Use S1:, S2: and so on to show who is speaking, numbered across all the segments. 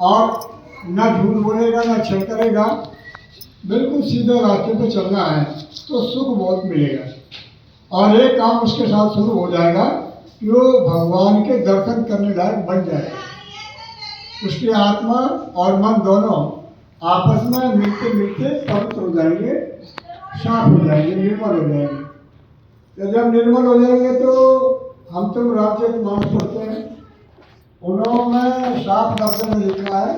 S1: और न झूठ बोलेगा न छल करेगा, बिल्कुल सीधे रास्ते पे चलना है तो सुख बहुत मिलेगा। और एक काम उसके साथ शुरू हो जाएगा कि वो भगवान के दर्शन करने लायक बन जाएगा। उसकी आत्मा और मन दोनों आपस में मिलते मिलते पवित्र हो जाएंगे, साफ हो जाएंगे, निर्मल हो जाएंगे। तो जब निर्मल हो जाएंगे तो हम तुम रामचरितमानस पढ़ते हैं, उन्होंने साफ लफ्ज़ में लिखा है,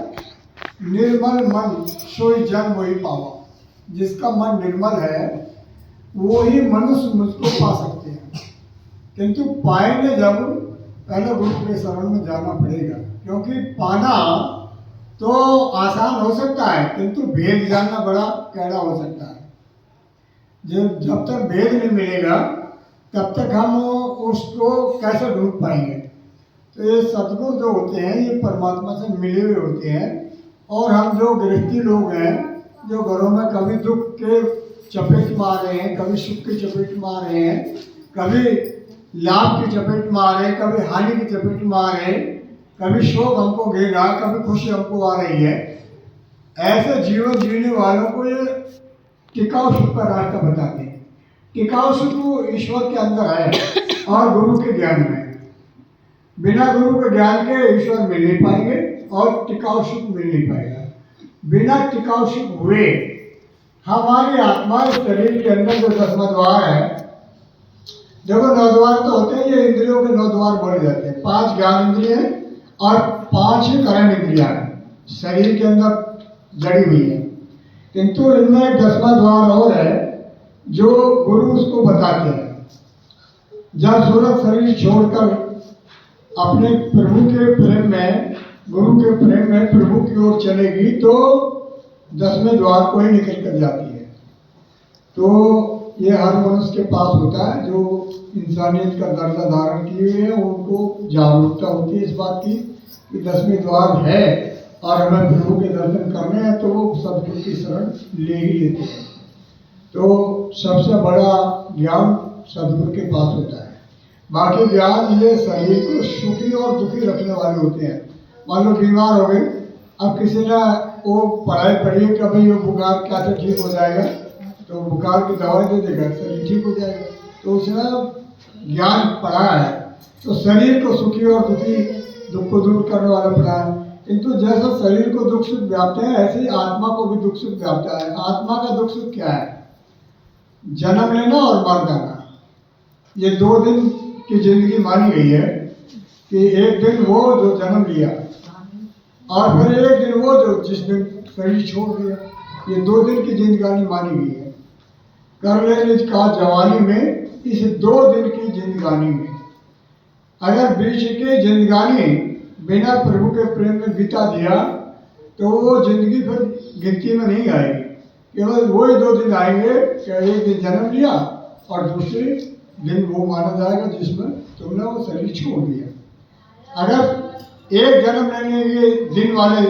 S1: निर्मल मन सोई जन वही पावा। जिसका मन निर्मल है वो ही मनुष्य मुझको पा सकते हैं। किंतु पाएंगे जब पहले गुरु के शरण में जाना पड़ेगा, क्योंकि पाना तो आसान हो सकता है किंतु भेद जानना बड़ा कैड़ा हो सकता है। जब तक भेद नहीं मिलेगा तब तक हम उसको कैसे ढूंढ पाएंगे। तो ये सतगुरु जो होते हैं ये परमात्मा से मिले हुए होते हैं। और हम जो गृहस्थी लोग हैं, जो घरों में कभी दुख के चपेट में आ रहे हैं, कभी सुख की चपेट में आ रहे हैं, कभी लाभ की चपेट में आ रहे हैं, कभी हानि की चपेट में आ रहे हैं, कभी शोक हमको घेर रहा, कभी खुशी हमको आ रही है, ऐसे जीवन जीने वालों को ये टिकाऊ सुख का रास्ता बताते हैं। टिकाऊ सुख ईश्वर के अंदर है और गुरु के ज्ञान में। बिना गुरु के ज्ञान के ईश्वर मिल नहीं पाएंगे और टिकाऊ सुख मिल नहीं पाएगा। बिना टिकाऊ सुख हुए हमारी आत्मा इस शरीर के अंदर जो 10वां द्वार है, देखो 9 द्वार तो होते हैं, ये इंद्रियों के 9 द्वार बढ़ जाते हैं। 5 ज्ञान इंद्रिय और 5 ही कर्म इंद्रिया शरीर के अंदर जड़ी हुई है। किंतु इनमें एक 10वां द्वार और है जो गुरु उसको बताते हैं। जब सूरत शरीर छोड़कर अपने प्रभु के प्रेम में, गुरु के प्रेम में प्रभु की ओर चलेगी तो 10वें द्वार को ही निकल कर जाती है। तो ये हर मनुष्य के पास होता है जो इंसानियत का दर्जा धारण किए हुए हैं, उनको जागरूकता होती है इस बात की कि 10वें द्वार है और हमें प्रभु के दर्शन करने हैं, तो वो सदगुरु की शरण ले ही लेते हैं। तो सबसे बड़ा ज्ञान सदगुरु के पास होता है। बाकी ज्ञान ये शरीर को सुखी और दुखी रखने वाले होते हैं। मान लो बीमार हो गए, अब किसी ने वो पढ़ाई पढ़ी कि भाई वो बुखार कैसे ठीक हो जाएगा, तो बुखार की दवाई दे देगा, शरीर ठीक हो जाएगा। तो उसने ज्ञान पढ़ा है तो शरीर को सुखी और दुखी, दुख को दूर करने वाला पढ़ा है। किंतु जैसे शरीर को दुख सुख व्याप्त है, ऐसे ही आत्मा को भी दुख सुख व्याप्त है। आत्मा का दुख सुख क्या है? जन्म लेना और मर जाना। ये 2 दिन की जिंदगी मानी गई है कि एक दिन वो जो जन्म लिया और फिर एक दिन वो जो जिस दिन शरीर छोड़ दिया। ये 2 दिन की जिंदगानी मानी गई है। कर लेने का जवानी में, इस 2 दिन की जिंदगानी में अगर बीच की जिंदगानी बिना प्रभु के प्रेम में बिता दिया तो वो जिंदगी फिर गिनती में नहीं आएगी। केवल वही 2 दिन आएंगे कि एक दिन जन्म लिया और दूसरे दिन वो माना जाएगा जिसमें तुमने वो शरीर छोड़ दिया। अगर एक जन्म लेने के दिन वाले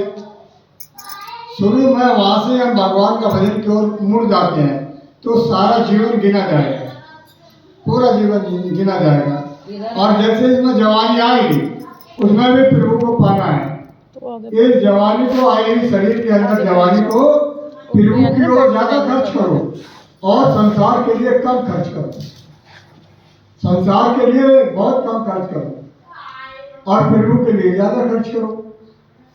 S1: शुरू में वहां से हम भगवान का भजन की ओर मुड़ जाते हैं तो सारा जीवन गिना जाएगा, पूरा जीवन गिना जाएगा। और जैसे इसमें जवानी आएगी उसमें भी प्रभु को पाना है। इस जवानी को आई शरीर के अंदर जवानी को प्रभु की ओर ज्यादा खर्च करो और संसार के लिए कम खर्च करो। संसार के लिए बहुत कम खर्च करो और प्रभु के लिए ज्यादा खर्च करो।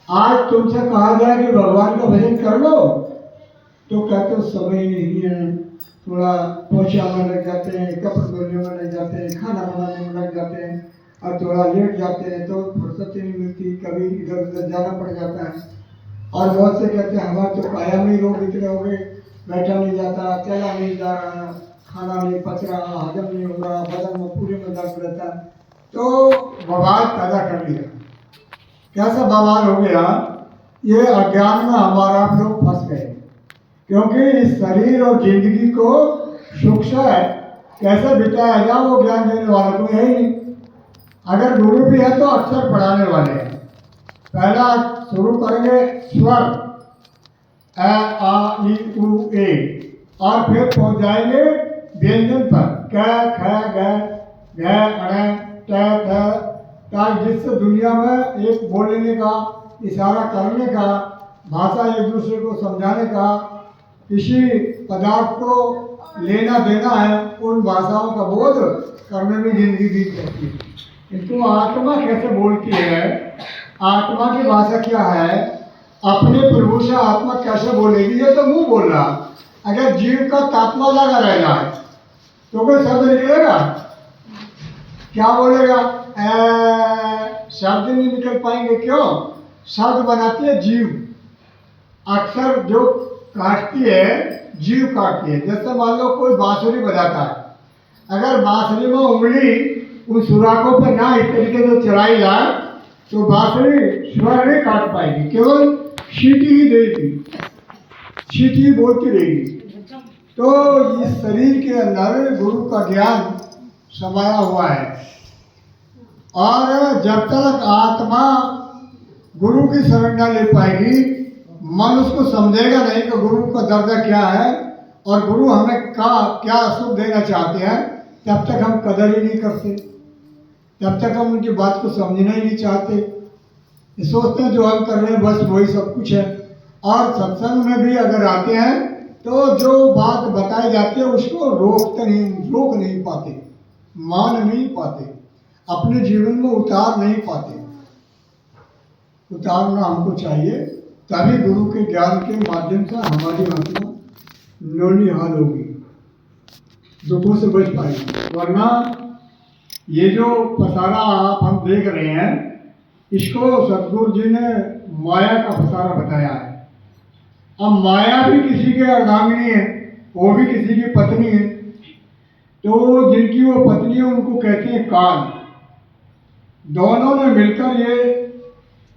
S1: आज तुमसे कहा जाए कि भगवान का भजन कर लो तो कहते हो समय नहीं है, थोड़ा पोछा में लग जाते हैं, कपड़े धोने में लग जाते हैं, खाना बनाने में लग जाते हैं और थोड़ा लेट जाते हैं तो फुर्सत ही नहीं मिलती, कभी इधर उधर जाना पड़ जाता है। और बहुत से कहते हैं हमारे तो काया में रोग इतने हो गए, बैठा नहीं जाता, चला नहीं जा रहा, खाना नहीं पच रहा, हजम नहीं हो रहा, बदन में पूरे में दर्द रहता है। तो बवाल पैदा कर लिया। कैसा बवाल हो गया? ये अज्ञान में हमारा आप लोग फंस गए, क्योंकि इस शरीर और जिंदगी को सुख से कैसे बिताया जाए वो ज्ञान देने वाला कोई है ही नहीं। अगर गुरु भी है तो अक्षर पढ़ाने वाले हैं। पहला शुरू करेंगे स्वर अ आ ई उ ए और फिर पहुंच जाएंगे व्यंजन पर क ख ग घ ङ ट ठ, जिससे दुनिया में एक बोलने का इशारा करने का, भाषा एक दूसरे को समझाने का, किसी पदार्थ को लेना देना है, उन भाषाओं का बोध करने में जिंदगी बीत जाती है। किंतु आत्मा कैसे बोलती है, आत्मा की भाषा क्या है, अपने प्रभु से आत्मा कैसे बोलेगी, ये तो मुंह बोल रहा। अगर जीव का तात्मा लगा रहना है तो कोई शब्द निकलेगा? क्या बोलेगा? शब्द नहीं निकल पाएंगे। क्यों? शब्द बनाती है जीव। अक्सर जो काटती है, जीव काटती है। जैसे मान लो कोई बांसुरी बजाता है, अगर बांसुरी में उंगली उन सुराखों पर ना इस तरीके से चलाई जाए तो बांसुरी स्वर नहीं काट पाएगी, केवल सीटी ही देगी, सीटी ही बोलती रहेगी। तो इस शरीर के अंदर गुरु का ज्ञान समाया हुआ है, और जब तक आत्मा गुरु की शरण न ले पाएगी, मन उसको समझेगा नहीं कि गुरु का दर्जा क्या है और गुरु हमें क्या सुख देना चाहते हैं, तब तक हम कदर ही नहीं करते, तब तक हम उनकी बात को समझना ही नहीं चाहते। सोचते हैं जो हम कर रहे हैं बस वही सब कुछ है। और सत्संग में भी अगर आते हैं तो जो बात बताई जाती है उसको रोक नहीं पाते, मान नहीं पाते, अपने जीवन में उतार नहीं पाते। उतारना हमको चाहिए, तभी गुरु के ज्ञान के माध्यम से हमारी आत्मा नौनिहाल होगी, दुखों से बच पाएगी। वरना ये जो पसारा आप हम देख रहे हैं, इसको सतगुरु जी ने माया का पसारा बताया है। अब माया भी किसी के अर्धांगिनी है, वो भी किसी की पत्नी है। तो जिनकी वो पत्नी है उनको कहते हैं काल। दोनों ने मिलकर ये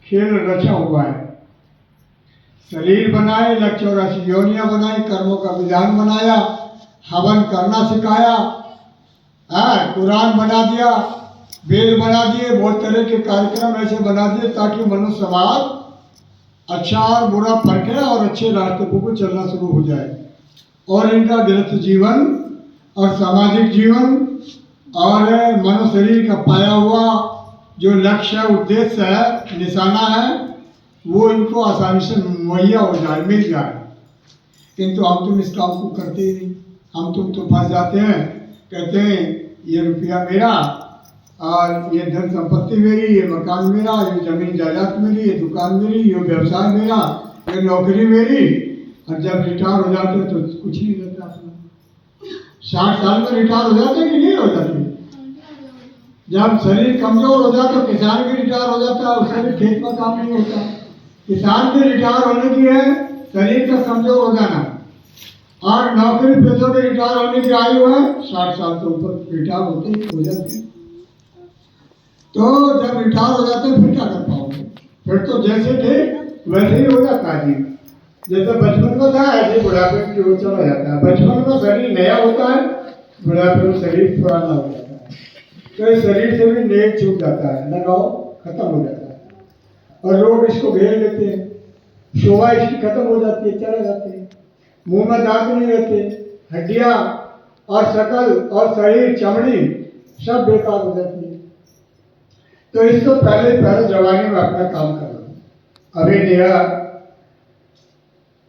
S1: खेल रचा हुआ है। शरीर बनाए, 184 योनियां बनाई, कर्मों का विधान बनाया, हवन करना सिखाया, कुरान बना दिया, वेद बना दिए, बहुत तरह के कार्यक्रम ऐसे बना दिए ताकि मनुष्य समाज अच्छा और बुरा परखे और अच्छे रास्ते को चलना शुरू हो जाए। और इनका गृहस्थ जीवन और सामाजिक जीवन और मनो शरीर का पाया हुआ जो लक्ष्य है, उद्देश्य है, निशाना है, वो इनको आसानी से मुहैया हो जाए, मिल जाए। किंतु हम तुम इस काम को करते ही नहीं। हम तुम तो फंस जाते हैं, कहते हैं ये रुपया मेरा और ये धन संपत्ति मेरी, ये मकान मेरा, ये जमीन जायदाद मेरी, ये दुकान मेरी, ये व्यवसाय मेरा, ये नौकरी मेरी। और जब रिटायर हो जाते तो कुछ नहीं रहता अपना। 60 साल में रिटायर हो जाते कि नहीं हो जाते? जब शरीर कमजोर हो जाता तो किसान भी रिटायर हो जाता है, उससे भी खेत में काम नहीं होता। किसान भी रिटायर होने की है शरीर का कमजोर हो जाना, और नौकरी पेशों के रिटायर होने की आयु है 60 साल से ऊपर रिटायर होते ही हो जाते हैं। तो जब रिटायर हो जाते हैं फिर क्या कर पाओगे? फिर तो जैसे थे वैसे ही हो जाता है जी। जैसे बचपन में था ऐसे बुढ़ापे की ओर चला जाता है। बचपन में शरीर नया होता है, बुढ़ापे में शरीर पुराना हो जाता है। तो इस शरीर से भी नेक छूट जाता है, लगाव खत्म हो जाता है, और रोग इसको घेर लेते हैं, शोभा इसकी खत्म हो जाती है, चले जाते हैं, मुंह में दांत नहीं रहते, हड्डियां और शकल और शरीर चमड़ी सब बेकार हो जाती है। तो इससे पहले जवानी में अपना काम कर लो। अभी नेहा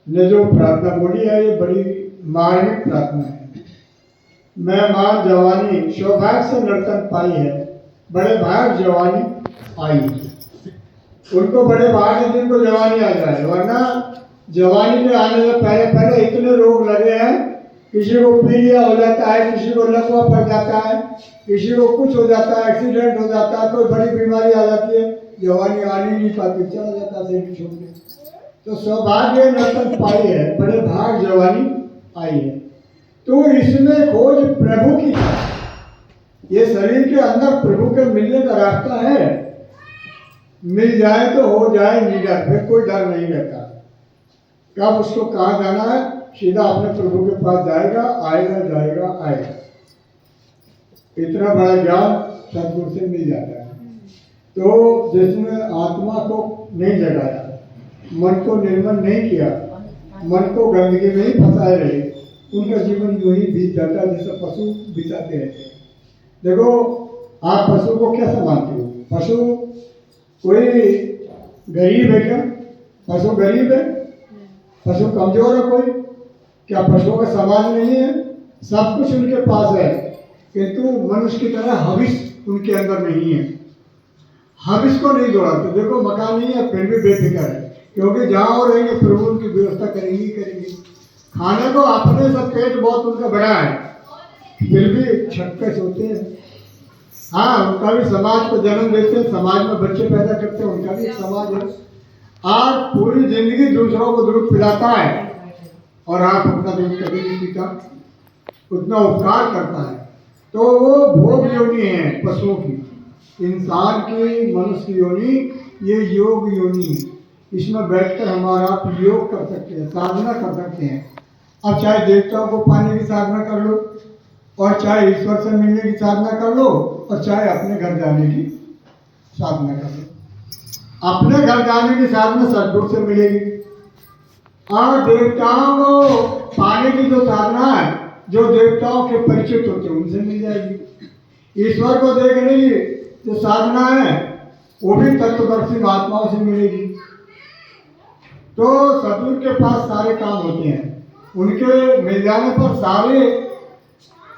S1: ने जो प्रार्थना बोली है ये बड़ी मार्मिक प्रार्थना है। मैं मां जवानी सौभाग्य से नर्तन पाई है, बड़े भाग जवानी आई। उनको बड़े भाग है जिनको जवानी आ जाए, वरना जवानी में आने से पहले इतने रोग लगे हैं। किसी को पीलिया हो जाता है, किसी को लकवा पड़ जाता है, किसी को कुछ हो जाता है, एक्सीडेंट हो जाता है, कोई बड़ी बीमारी आ जाती है, जवानी आने नहीं पाती, चला जाता है शरीर छोड़ के। तो सौभाग्य नर्तन पाई है, बड़े भाग जवानी आई है। तो इसमें खोज प्रभु की है। ये शरीर के अंदर प्रभु के मिलने का रास्ता है। मिल जाए तो हो जाए निडर, फिर कोई डर नहीं रहता। कब उसको कहाँ जाना है, सीधा अपने प्रभु के पास जाएगा, आएगा जाएगा आएगा। इतना बड़ा ज्ञान सतगुरु से मिल जाता है। तो जिसने आत्मा को नहीं जगाया, मन को निर्मल नहीं किया, मन को गंदगी में ही फंसाए रहे, उनका जीवन यूं ही बीत जाता है जैसे पशु बिताते रहते हैं। देखो आप पशु को कैसे मानते हो? पशु कोई गरीब है क्या? पशु गरीब है? पशु कमजोर है कोई? क्या पशुओं का समाज नहीं है? सब कुछ उनके पास है, किंतु मनुष्य की तरह हविष उनके अंदर नहीं है। हविष को नहीं जोड़ा। तो देखो मकान नहीं है फिर भी बेफिक्र है, क्योंकि जहाँ और रहेंगे प्रभु उनकी व्यवस्था करेंगी करेंगी। खाने को अपने सब पेट बहुत उनका बड़ा है, फिर भी छत पे सोते हैं। हाँ, उनका भी समाज को जन्म देते हैं, समाज में बच्चे पैदा करते हैं, उनका भी एक समाज है। आज पूरी जिंदगी दूसरों को दूध पिलाता है और आप अपना दूध कभी नहीं पीता, उतना उपकार करता है। तो वो भोग योनि है पशुओं की। इंसान की, मनुष्य की योनि ये योग योनि है। इसमें बैठकर हमारा आप योग कर सकते हैं, साधना कर सकते हैं। अब चाहे देवताओं को पाने की साधना कर लो, और चाहे ईश्वर से मिलने की साधना कर लो, और चाहे अपने घर जाने की साधना कर लो। अपने घर जाने की साधना सद्गुरु से मिलेगी, और देवताओं को पाने की जो साधना है, जो देवताओं के परिचित होते हैं उनसे मिल जाएगी। ईश्वर को देखने की जो साधना है वो भी तत्वदर्शी महात्माओं से मिलेगी। तो सतगुरु के पास सारे काम होते हैं, उनके मिल जाने पर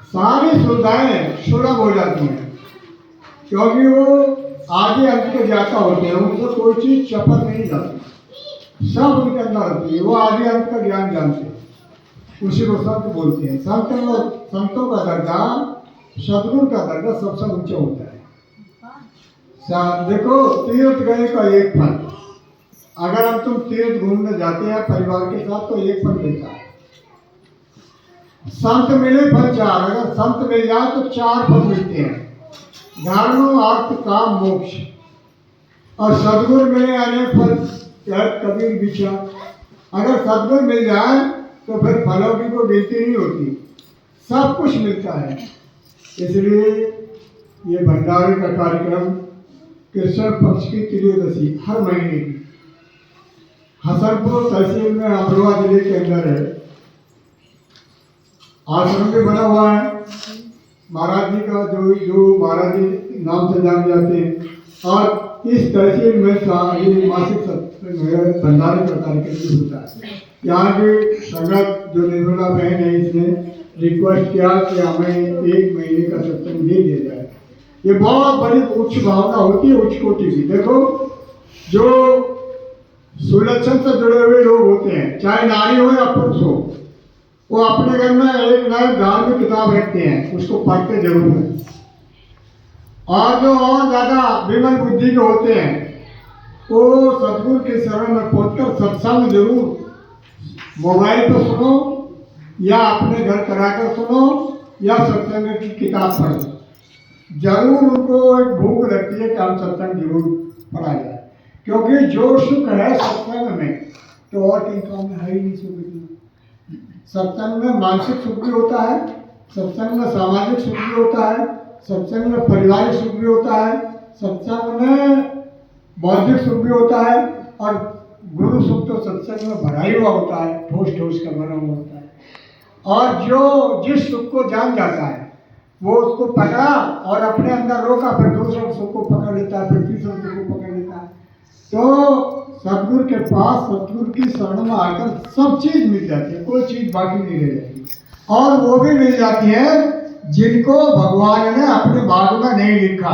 S1: सारी सुविधाएं सुलभ हो जाती हैं, क्योंकि वो आगे अंत के ज्ञाता होते हैं। उनसे कोई चीज चपत नहीं जाती, सब उनके अंदर होती है। वो आगे अंत का ज्ञान जानते हैं, उसी को संत बोलते हैं। संतों का दर्जा, सतगुरु का दर्जा सबसे ऊंचा होता है। देखो तीर्थ गए का एक फल, अगर हम तुम तीर्थ घूमने जाते हैं परिवार के साथ तो एक फल मिलता है। संत मिले फल चार, अगर संत मिल जाए तो चार फल मिलते हैं, धर्म अर्थ काम मोक्ष। और सदगुरु मिले अनेक फल, कबीर विचार। अगर सदगुरु मिल जाए तो फिर फलों की कोई गिनती नहीं होती, सब कुछ मिलता है। इसलिए ये भंडारे का कार्यक्रम कृष्ण पक्ष की त्रयोदशी हर महीने की हसनपुर तहसील में अमरोहा जिले के अंदर है। आश्रम भी बना हुआ है महाराज जी का, जो महाराज जी नाम से जाने जाते हैं। और इस तहसील में ये मासिक सत्र भंडारे का कार्यक्रम भी होता है। यहाँ की संगत जो निर्मला बहन है, इसने रिक्वेस्ट किया कि हमें 1 महीने का सत्संग दे दिया जाए। ये बहुत बड़ी उच्च भावना होती है, उच्च कोटि की। देखो जो सुलक्षण से जुड़े हुए लोग होते हैं, चाहे नारी हो या पुरुष हो, वो अपने घर में एक नए धार्मिक किताब रखते हैं, उसको पढ़ते जरूर हैं। और जो और ज्यादा विमल बुद्धि के होते हैं, वो सतगुरु के शरण में पहुंचकर सत्संग जरूर मोबाइल पर सुनो या अपने घर कराकर सुनो या सत्संग की किताब पढ़ो। जरूर उनको एक भूख लगती है कि हम सत्संग जरूर पढ़ा जाए, क्योंकि जो सुख है सत्संग में तो और कहीं काम में है ही नहीं। सुख सत्संग में मानसिक सुख भी होता है, सत्संग में सामाजिक सुख भी होता है, सत्संग में पारिवारिक सुख भी होता है, सत्संग में बौद्धिक सुख भी होता है, और गुरु सुख तो सत्संग में भरा ही हुआ होता है, ठोस ठोस का भरा हुआ होता है। और जो जिस सुख को जान जाता है वो उसको पकड़ा और अपने अंदर रोका, फिर दूसरों सुख को पकड़ लेता है, फिर तीसरों सुख को पकड़ लेता है। तो सतगुरु के पास, सतगुरु की शरण में आकर सब चीज मिल जाती है, कोई चीज बाकी नहीं रह जाती। और वो भी मिल जाती है जिनको भगवान ने अपने भाग में नहीं लिखा,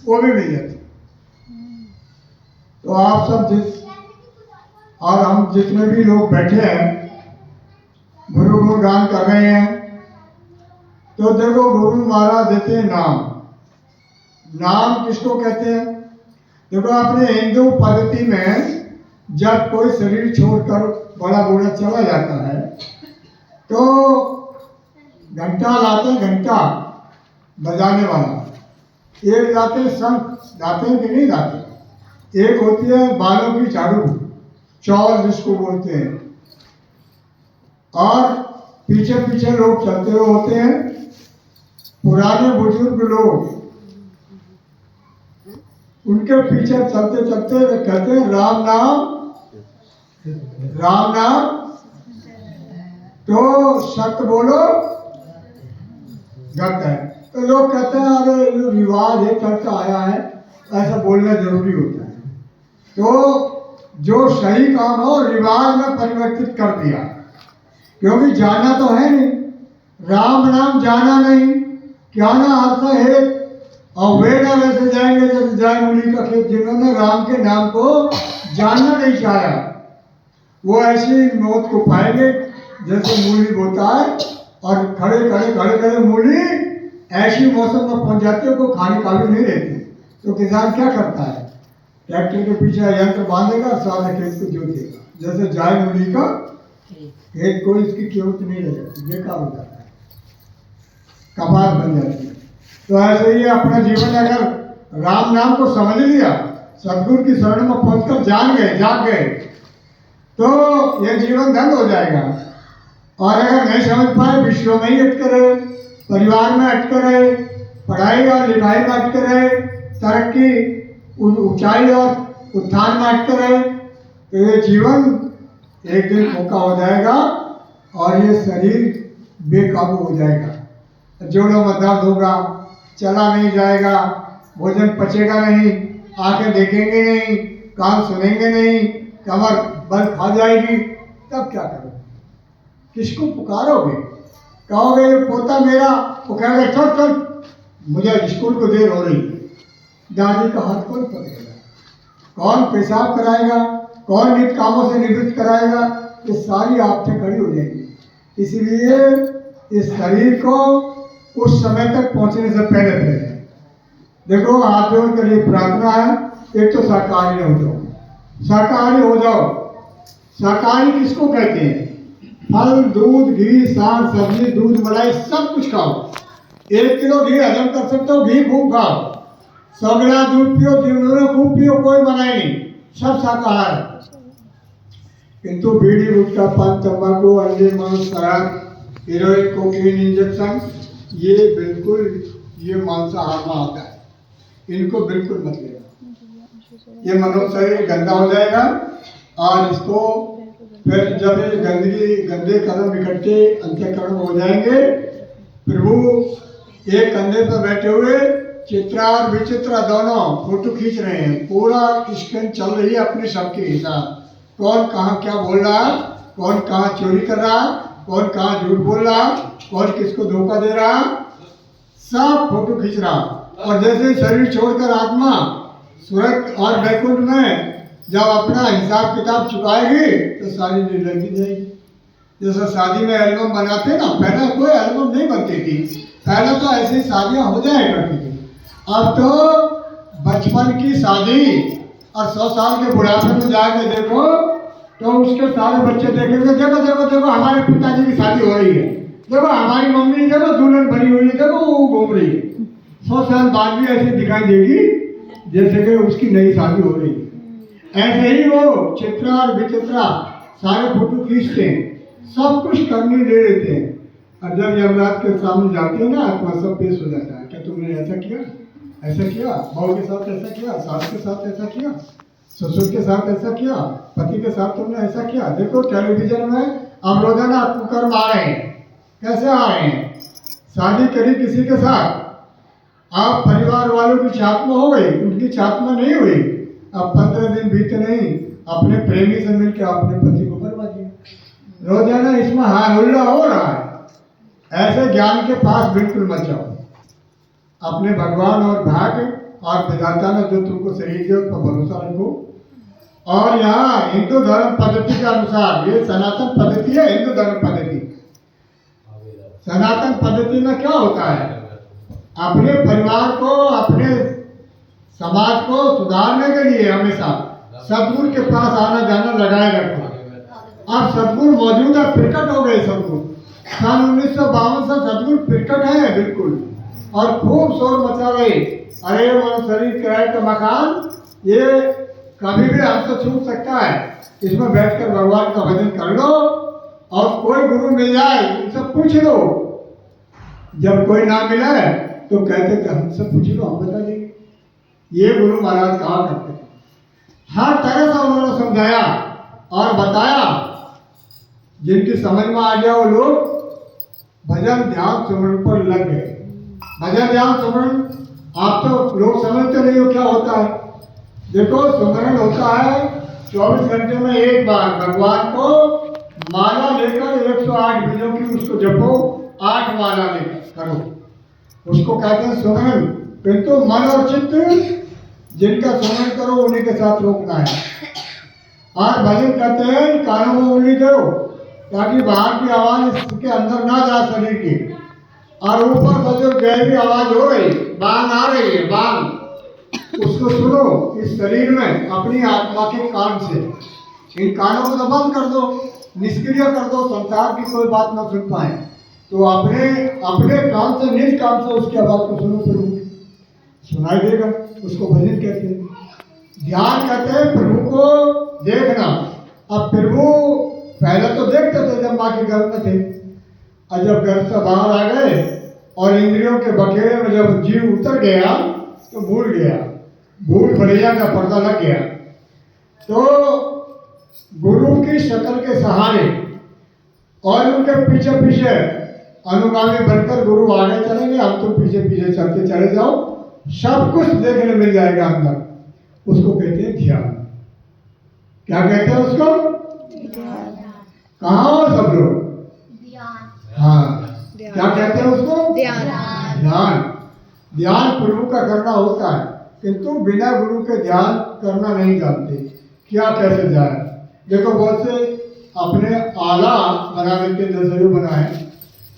S1: वो भी मिल जाती है। तो आप सब और हम जितने भी लोग बैठे हैं गुरु गुणगान कर रहे हैं, तो देखो गुरु महाराज देते हैं नाम। नाम किसको कहते हैं? देखो अपने हिंदू पद्धति में जब कोई शरीर छोड़कर बड़ा बूढ़ा चला जाता है तो घंटा लाते हैं, घंटा बजाने वाला। एक लाते हैं शंख, लाते हैं कि नहीं लाते। एक होती है बालों की झाड़ू, चौल जिसको बोलते हैं। और पीछे पीछे लोग चलते हुए होते हैं, पुराने बुजुर्ग लोग, उनके पीछे चलते चलते वे कहते हैं राम नाम, राम नाम। तो सत्य बोलो गत है। तो लोग कहते हैं अरे ये रिवाज है, चलता आया है, ऐसा बोलना जरूरी होता है। तो जो सही काम हो रिवाज में परिवर्तित कर दिया, क्योंकि जाना तो है नहीं, राम नाम जाना नहीं, क्या ना अर्थ है। और वे ना वैसे जाएंगे जैसे जाए मूली का खेत, जिन्होंने राम के नाम को जानना नहीं चाहा, वो ऐसी मौत को पाएंगे जैसे मूली बोता है और खड़े खड़े मूली ऐसी मौसम में पहुंच जाती है, को खाने का भी नहीं रहती। तो किसान क्या करता है, ट्रैक्टर के पीछे यंत्र बांधेगा, सारे खेत को जोतेगा, जैसे जाए मूली का खेत, कोई इसकी कीमत नहीं रह जाती, बेकार हो जाता है, कपास बन जाती है। तो ऐसे ही अपना जीवन अगर राम नाम को समझ लिया, सदगुरु की शरण में पहुंचकर जान गए, जाग गए, तो यह जीवन धन हो जाएगा। और अगर नहीं समझ पाए, विश्व में ही अटके रहे, परिवार में अटके रहे, पढ़ाई और लिखाई में अटके रहे, तरक्की ऊंचाई और उत्थान में अटके रहे, तो ये जीवन एक दिन मौका हो जाएगा और ये शरीर बेकाबू हो जाएगा। जोड़ों में दर्द होगा, चला नहीं जाएगा, भोजन पचेगा नहीं, आंखें देखेंगे नहीं, कान सुनेंगे नहीं, कमर बल खा जाएगी, तब क्या करोगे? किसको पुकारोगे? कहोगे ये पोता मेरा, वो कहेगा चल चल मुझे स्कूल को देर हो रही, दादी का हाथ कौन पकड़ेगा? कौन पेशाब कराएगा? कौन नित कामों से निवृत्त कराएगा? ये सारी आपसे खड़ी हो जाएगी। इसलिए इस शरीर को उस समय तक पहुंचने से पहले पहले देखो, हाथ जोड़ कर ये प्रार्थना है, एक तो शाकाहारी हो जाओ, शाकाहारी हो जाओ। शाकाहारी किसको कहते हैं? फल, दूध, घी, साग, सब्जी, दूध, मलाई सब कुछ खाओ। 1 किलो घी हजम कर सकते हो, घी खूब खाओ। 100 गिलास दूध पियो, जिन्होंने खूब पियो, कोई मनाही नहीं, सब शाकाहार। किंतु बीड़ी, गुटखा, पान, तंबाकू, अंडे, मांस, शराब, हेरोइन, कोकीन, इंजेक्शन, ये बिल्कुल ये मांसाहार में आता है, इनको बिल्कुल मत लेना। ये मनुष्य शरीर गंदा हो जाएगा और इसको फिर जब ये गंदे कदम इकट्ठे अंतःकरण हो जाएंगे, प्रभु एक कंधे पर बैठे हुए चित्रा और विचित्रा दोनों फोटो खींच रहे हैं, पूरा स्क्रीन चल रही है अपने सबके हिसाब, कौन कहाँ क्या बोल रहा, कौन कहाँ चोरी कर रहा, कौन कहाँ झूठ बोल रहा, कौन किसको धोखा दे रहा, सब फोटो खींच रहा। और जैसे शरीर छोड़कर आत्मा स्वर्ग और वैकुंठ में जब अपना हिसाब किताब चुकाएगी तो सारी लीला की जाएगी। जैसे शादी में एल्बम बनाते ना, पहले कोई एल्बम नहीं बनती थी, पहले तो ऐसी शादियां हो जाया करती थी। अब तो बचपन की शादी और 100 साल के बुढ़ापे में जाके देखो तो उसके सारे बच्चे देखेंगे, देखो देखो देखो हमारे पिताजी की शादी हो रही है, देखो हमारी मम्मी देखो दुल्हन बनी हुई है, देखो वो घूम रही है। 100 साल बाद भी ऐसी दिखाई देगी जैसे कि उसकी नई शादी हो रही है। ऐसे ही वो चित्रा और विचित्रा सारे फोटो खींचते हैं, सब कुछ करने ले लेते हैं, और जब यमराज के सामने जाते हैं ना, आत्मा सब पेश हो जाता है। क्या तुमने ऐसा किया, ऐसा किया, बहू के साथ ऐसा किया, सास के साथ ऐसा किया, ससुर के साथ ऐसा किया, पति के साथ तुमने ऐसा किया। देखो टेलीविजन में अब रोजाना कुकर्म आ रहे हैं, कैसे आ रहे हैं? शादी करी किसी के साथ, आप परिवार वालों की चाहत में हो गई, उनकी चाहत में नहीं हुई, अब 15 दिन बीते नहीं, अपने प्रेमी से मिलकर अपने पति को बर्बाद किया। रोजाना इसमें हाय हुल्ला हो रहा है। ऐसे ज्ञान के पास बिल्कुल मत जाओ। अपने भगवान और भाग्य और विधाता ने जो तुमको शरीर दिया उस पर भरोसा रखो। और यहाँ हिंदू धर्म पद्धति के अनुसार, ये सनातन पद्धति है, हिंदू धर्म पद्धति। सनातन पद्धति में क्या होता है? अपने परिवार को, अपने समाज को सुधारने के लिए हमेशा सदगुरु के पास आना जाना लगाए रखो। अब सदगुरु मौजूद है, प्रकट हो गए सदगुरु। सन 1952 से सदगुरु प्रकट है बिल्कुल, और खूब शोर मचा रहे, अरे मन शरीर किराए का मकान, ये कभी भी हमसे छूट सकता है, इसमें बैठकर भगवान का भजन कर लो। और कोई गुरु मिल जाए उनसे पूछ लो, जब कोई ना मिले तो कहते कि हमसे पूछ लो, हम बता देंगे। ये गुरु महाराज कहा करते थे। हर तरह से उन्होंने समझाया और बताया, जिनकी समझ में आ गया वो लोग भजन ध्यान सुमरण पर लग गए। भजन ध्यान सुमरण आप तो लोग समझते नहीं हो क्या होता है। देखो सुमरन होता है 24 घंटे में एक बार। भगवान को माला लेकर 108 बीजों की उसको जपो, 8 माला लेकर करो, उसको कहते हैं सुमरन। किंतु मन और चित्त जिनका सुमरन करो उन्हीं के साथ रोकना है। और भजन कहते हैं कानों में उंगली दो ताकि बाहर की आवाज इसके अंदर ना जा शरीर की, और ऊपर से जो गहरी आवाज हो रही, बांग आ रही है, बांग, उसको सुनो इस शरीर में अपनी आत्मा के कान से। इन कानों को तो बंद कर दो, निष्क्रिय कर दो, संसार की कोई बात ना सुन पाए, तो अपने अपने कान से, निज कान से उसकी आवाज को सुनो, फिर सुनाई देगा। उसको भजन कहते हैं। ध्यान कहते हैं प्रभु को देखना। अब प्रभु पहले तो देखते थे जब माँ के घर में थे, और जब घर से बाहर आ गए और इंद्रियों के बखेरे में जब जीव उतर गया तो भूल गया, भूल भुलैया का पर्दा लग गया। तो गुरु की शक्ल के सहारे और उनके पीछे पीछे अनुगामी बनकर गुरु आगे चलेंगे, हम तो पीछे पीछे चलते चले जाओ, सब कुछ देखने मिल जाएगा अंदर। उसको कहते हैं ध्यान। क्या कहते हैं उसको? कहाँ हो सब लोग? हाँ, क्या कहते हैं उसको? ध्यान। ध्यान प्रभु का करना होता है, किंतु बिना गुरु के ध्यान करना नहीं जानते, क्या कैसे जाए। देखो बहुत से अपने आला बना लेते, नजरियो बनाए,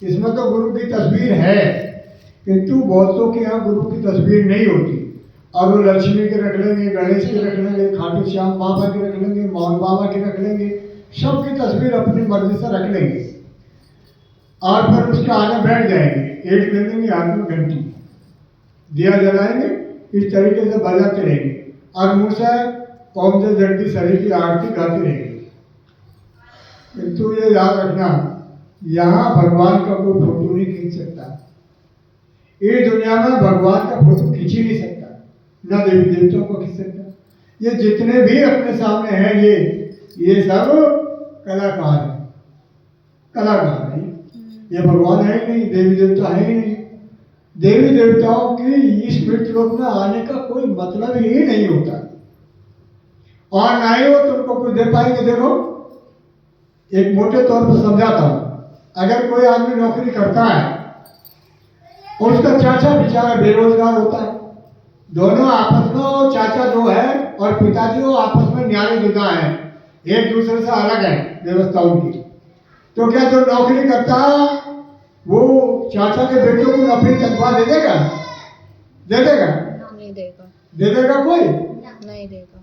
S1: इसमें तो गुरु की तस्वीर है, किंतु बहुतों के यहाँ गुरु की तस्वीर नहीं होती, और वो लक्ष्मी के रख लेंगे, गणेश के रख लेंगे, खाटू श्याम बाबा के रख लेंगे, मोहन बाबा के रख लेंगे, सबकी तस्वीर अपनी मर्जी से रख लेंगे, और फिर उसके आगे बैठ जाएंगे, एक ले लेंगे हाथ में घंटी, दिया जलाएंगे, इस तरीके से बजाते रहेंगे, और मुँह से कौम से जल्दी शरीर की आरती गाते रहेंगे। किंतु ये याद रखना, यहाँ भगवान का कोई फोटो नहीं खींच सकता। ये दुनिया में भगवान का फोटो खींच ही नहीं सकता, ना देवी देवताओं को खींच सकता। ये जितने भी अपने सामने हैं, ये सब कलाकार हैं, कलाकार हैं। ये भगवान है ही नहीं, देवी देवता है ही नहीं। देवी देवताओं की इस मृत्यु लोक में आने का कोई मतलब ही नहीं होता, और ना ही वो तुमको कुछ दे पाएंगे। देखो एक मोटे तौर पर समझाता हूं, अगर कोई आदमी नौकरी करता है और उसका चाचा बेचारा बेरोजगार होता है, दोनों आपस में, चाचा जो है और पिताजी वो आपस में न्यारे जुदा है, एक दूसरे से अलग है व्यवस्था उनकी। तो क्या जो नौकरी करता है वो चाचा के बेटे को नौकरी तनख्वाह दे देगा? दे देगा? नहीं देगा। दे देगा कोई? नहीं देगा।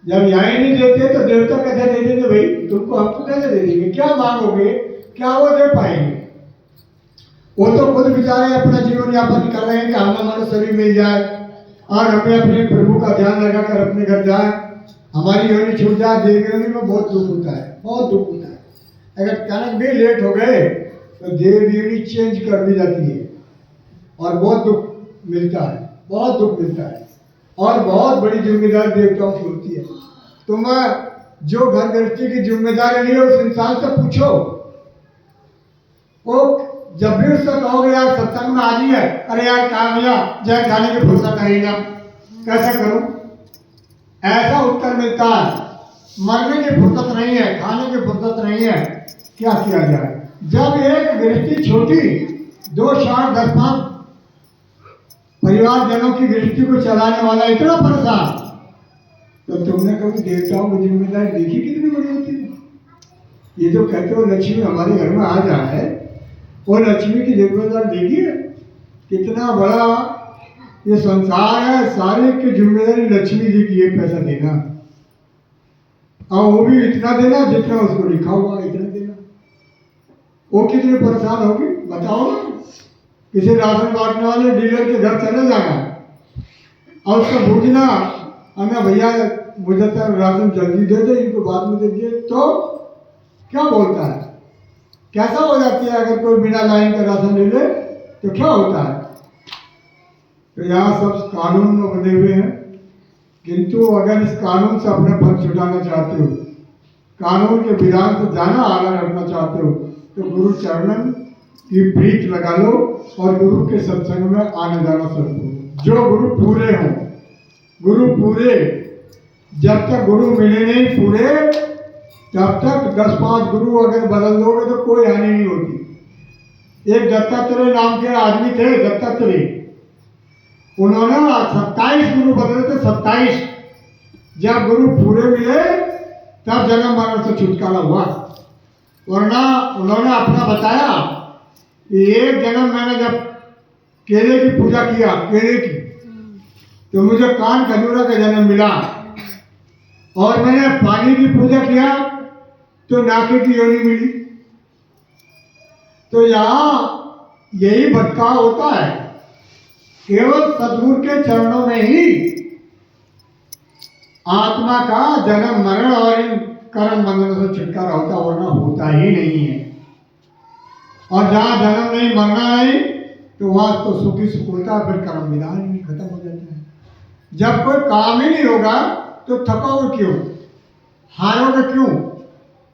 S1: जब यही नहीं देते तो देवता कैसे दे देंगे भाई? तुमको हमको कैसे दे देंगे? क्या मांगोगे? क्या वो दे पाएंगे? वो तो खुद बेचारे अपना जीवन यापन कर रहे हैं कि हमें हमारा शरीर मिल जाए और हमें अपने प्रभु का ध्यान लगाकर अपने घर जाए, हमारी योनि छूट जाए। देव योनि में बहुत दुख होता है, बहुत दुख होता है। अगर कनक भी लेट हो गए तो देव योनि चेंज कर दी जाती है, और बहुत दुख मिलता है, बहुत दुख मिलता है, और बहुत बड़ी जिम्मेदारी देवताओं की होती है। तुम जो घर गृहस्थी की जिम्मेदारी नहीं है उस इंसान से पूछो, वो जब भी उससे कहोगे यार सत्संग में आ जाइए, अरे यार कहा भैया जय खाने की फुर्सत है ना, कैसे करूं? ऐसा उत्तर मिलता है। मरने की फुर्सत नहीं है, खाने की फुर्सत नहीं है, क्या किया जाए? जब एक गृहस्थी छोटी 2 4 10 5 परिवारजनों की गृहस्थी को चलाने वाला इतना परेशान, तो तुमने कभी देवताओं की जिम्मेदारी देखी कितनी बड़ी होती है? ये जो कहते हो लक्ष्मी हमारे घर में आ जाए, वो लक्ष्मी की जिम्मेदारी देखिए कितना बड़ा ये संसार है, सारी की जिम्मेदारी लक्ष्मी जी की है, पैसा देना, और वो भी इतना देना जितना उसको लिखा हुआ इतना देना। वो कितनी परेशान होगी बताओ ना। किसी राशन बांटने वाले डीलर के घर चले जाना और उसको पूछना, हमें भैया मुझे तो राशन जल्दी दे दे, इनको बाद में दे दिए, तो क्या बोलता है? कैसा हो जाती है? अगर कोई बिना लाइन का राशन ले ले तो क्या होता है? तो यहाँ सब कानून में बने हुए हैं, किंतु अगर इस कानून से अपने फल छुटाना चाहते हो, कानून के विधान से जाना आला रखना चाहते हो, तो गुरु चरणन की प्रीत लगा लो और गुरु के सत्संग में आने जाना शुरू करो। जो गुरु पूरे हों, गुरु पूरे जब तक गुरु मिले नहीं पूरे, तब तक 10-5 गुरु अगर बदल दोगे तो कोई हानि नहीं होती। एक दत्तात्रेय नाम के आदमी थे, दत्तात्रेय, उन्होंने 27 गुरु बदले थे, 27। जब गुरु पूरे मिले तब जन्म मरण से छुटकारा हुआ, वरना उन्होंने अपना बताया कि एक जन्म मैंने जब केले की पूजा किया, केले की, तो मुझे कान खजूरा का जन्म मिला, और मैंने पानी की पूजा किया तो नाके की योनि मिली। तो यहाँ यही भटकाव होता है, केवल सद्गुरु के चरणों में ही आत्मा का जन्म मरण और इन कर्म बंधनों से छुटकारा होता, वरना होता ही नहीं है। और जहाँ जन्म नहीं मरना नहीं, तो वहां तो सुखी सुख होता, फिर कर्म विधान ही खत्म हो जाता है। जब कोई काम ही नहीं होगा तो थकोगे क्यों, हारोगे क्यों,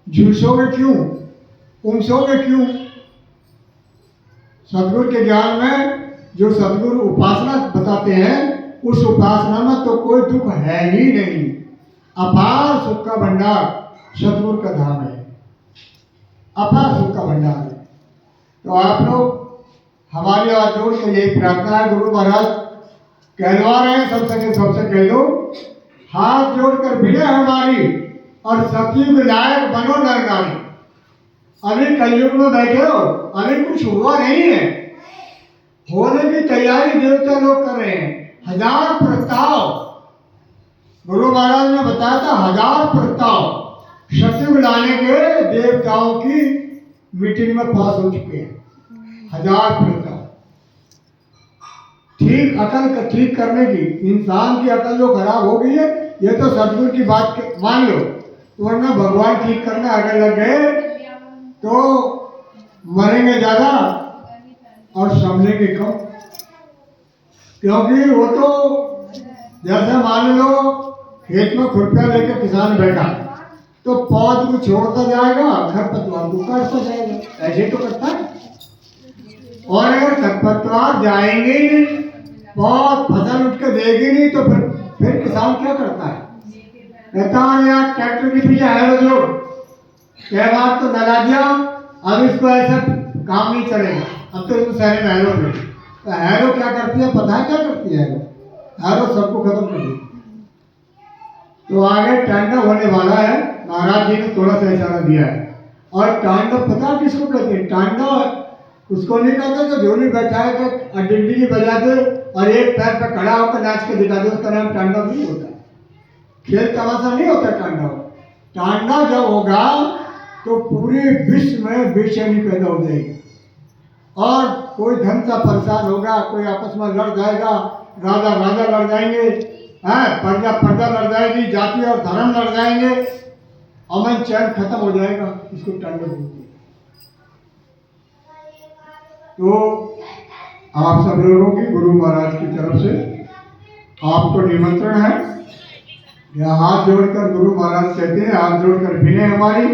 S1: झुलसोगे क्यों, उमसोगे क्यों? सदगुरु के ज्ञान में जो सदगुरु उपासना बताते हैं, उस उपासना में तो कोई दुख है ही नहीं। अपार सुख का भंडार सदगुरु का धाम है, अपार सुख का भंडार है। तो आप लोग हमारी हाथ जोड़ के यही प्रार्थना है, गुरु महाराज कहलवा रहे हैं, सबसे कह दो, हाथ जोड़कर विनय हमारी और सतयुग लायक बनो नर नारी। अभी कलयुग में बैठे हो, अभी कुछ हुआ नहीं है, होने की तैयारी देवता लोग कर रहे हैं। 1000 प्रस्ताव गुरु महाराज ने बताया था, 1000 प्रस्ताव सतयुग लाने के देवताओं की मीटिंग में पास हो चुके हैं। 1000 प्रस्ताव ठीक अकल का ठीक करने की, इंसान की अकल जो खराब हो गई है, ये तो सदगुरु की बात मान लो, वरना भगवान ठीक करने आगे लग गए तो मरेंगे ज्यादा और समझेंगे कम। क्योंकि वो तो जैसे मान लो खेत में खुरपिया लेकर किसान बैठा, तो पौध को छोड़ता जाएगा, खरपतवार को काटता जाएगा, ऐसे तो करता है। और अगर खरपतवार जाएंगे ही नहीं, पौध फसल उठ के देगी नहीं, तो फिर किसान क्या करता है? कहता है यार ट्रैक्टर के पीछे हैरो जोड़, कई बार तो नला दिया, अब इसको ऐसा काम नहीं चलेगा, अब तो इसको शहर में हैरो दे। तो हैरो क्या करती है, पता है क्या करती है? हैरो सबको खत्म कर देती। तो आगे तांडव होने वाला है, महाराज जी ने थोड़ा सा इशारा दिया है। और तांडव पता किसको कहते हैं? तांडव उसको नहीं कहते जो झोली बैठाए तो डिंडी बजा दे और एक पैर पर खड़ा होकर नाच के दिखा दे, उसका नाम तांडव नहीं होता। खेल तमाशा नहीं होता तांडव। तांडव जब होगा तो पूरे विश्व में बेचैनी पैदा हो जाएगी, और कोई धन सा परेशान होगा, कोई आपस में लड़ जाएगा, राजा लड़ जाएंगे, प्रजा लड़ जाएगी, जाति और धर्म लड़ जाएंगे, अमन चैन खत्म हो जाएगा। इसको तांडव बोलते हैं। तो आप सब लोगों की गुरु महाराज की तरफ से आपको निमंत्रण है, यह हाथ जोड़कर गुरु महाराज कहते हैं, हाथ जोड़कर विनय हमारी,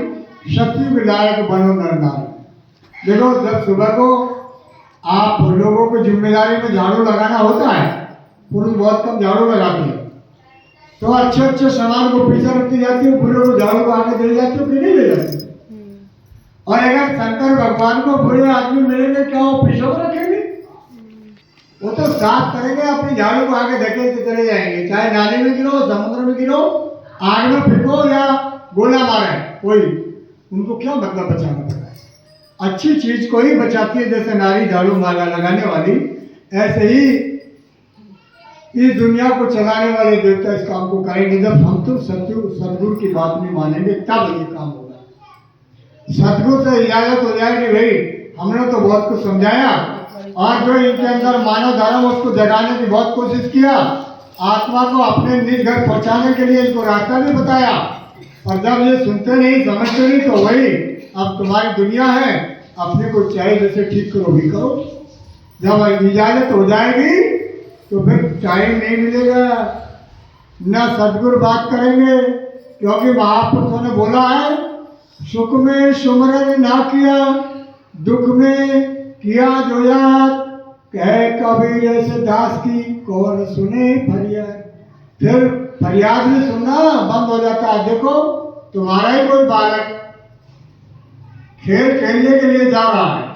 S1: सतयुग लायक बनो नर नारी। देखो जब सुबह को आप लोगों को जिम्मेदारी में झाड़ू लगाना होता है, पुरुष बहुत कम झाड़ू लगाते हैं, तो अच्छे सामान को पीछे रखती जाती है, बुरे को झाड़ू को आगे दे जाती है कि नहीं ले जाती। और अगर शंकर भगवान को बुरे आदमी मिलेंगे, क्या वो पीछे को रखेंगे? वो तो साफ करेंगे, अपनी झाड़ू को आगे धकेलते चले जाएंगे, चाहे नाली में गिरो, समुद्र में गिरो, आग में फेंको या गोला मारे, कोई उनको क्या मतलब बचाना पड़ता है? अच्छी चीज को ही बचाती है, जैसे नारी झाड़ू माला लगाने वाली, ऐसे ही इस दुनिया को चलाने वाले देवता इस काम को करेंगे। जब हम तो सदगुरु की बात नहीं मानेंगे तब ये काम होगा। सदगुरु से इजाजत हो जाएगी, भाई हमने तो बहुत कुछ समझाया, और जो इनके अंदर मानव धर्म उसको जगाने की बहुत कोशिश किया, आत्मा को अपने निज घर पहुंचाने के लिए इनको रास्ता भी बताया, और जब ये सुनते नहीं समझते नहीं, तो वही अब तुम्हारी दुनिया है, अपने को चाहे जैसे ठीक करो भी करो। जब इजाजत हो जाएगी तो फिर टाइम नहीं मिलेगा, न सदगुरु बात करेंगे, क्योंकि महापुरुषों ने बोला है, सुख में सुमरन ना किया, दुख में किया जो याद, कह कबीर ऐसे दास की कौन सुने फरियाद। फिर फरियाद भी सुनना बंद हो जाता है। देखो तुम्हारा ही कोई बालक खेल खेलने के लिए जा रहा है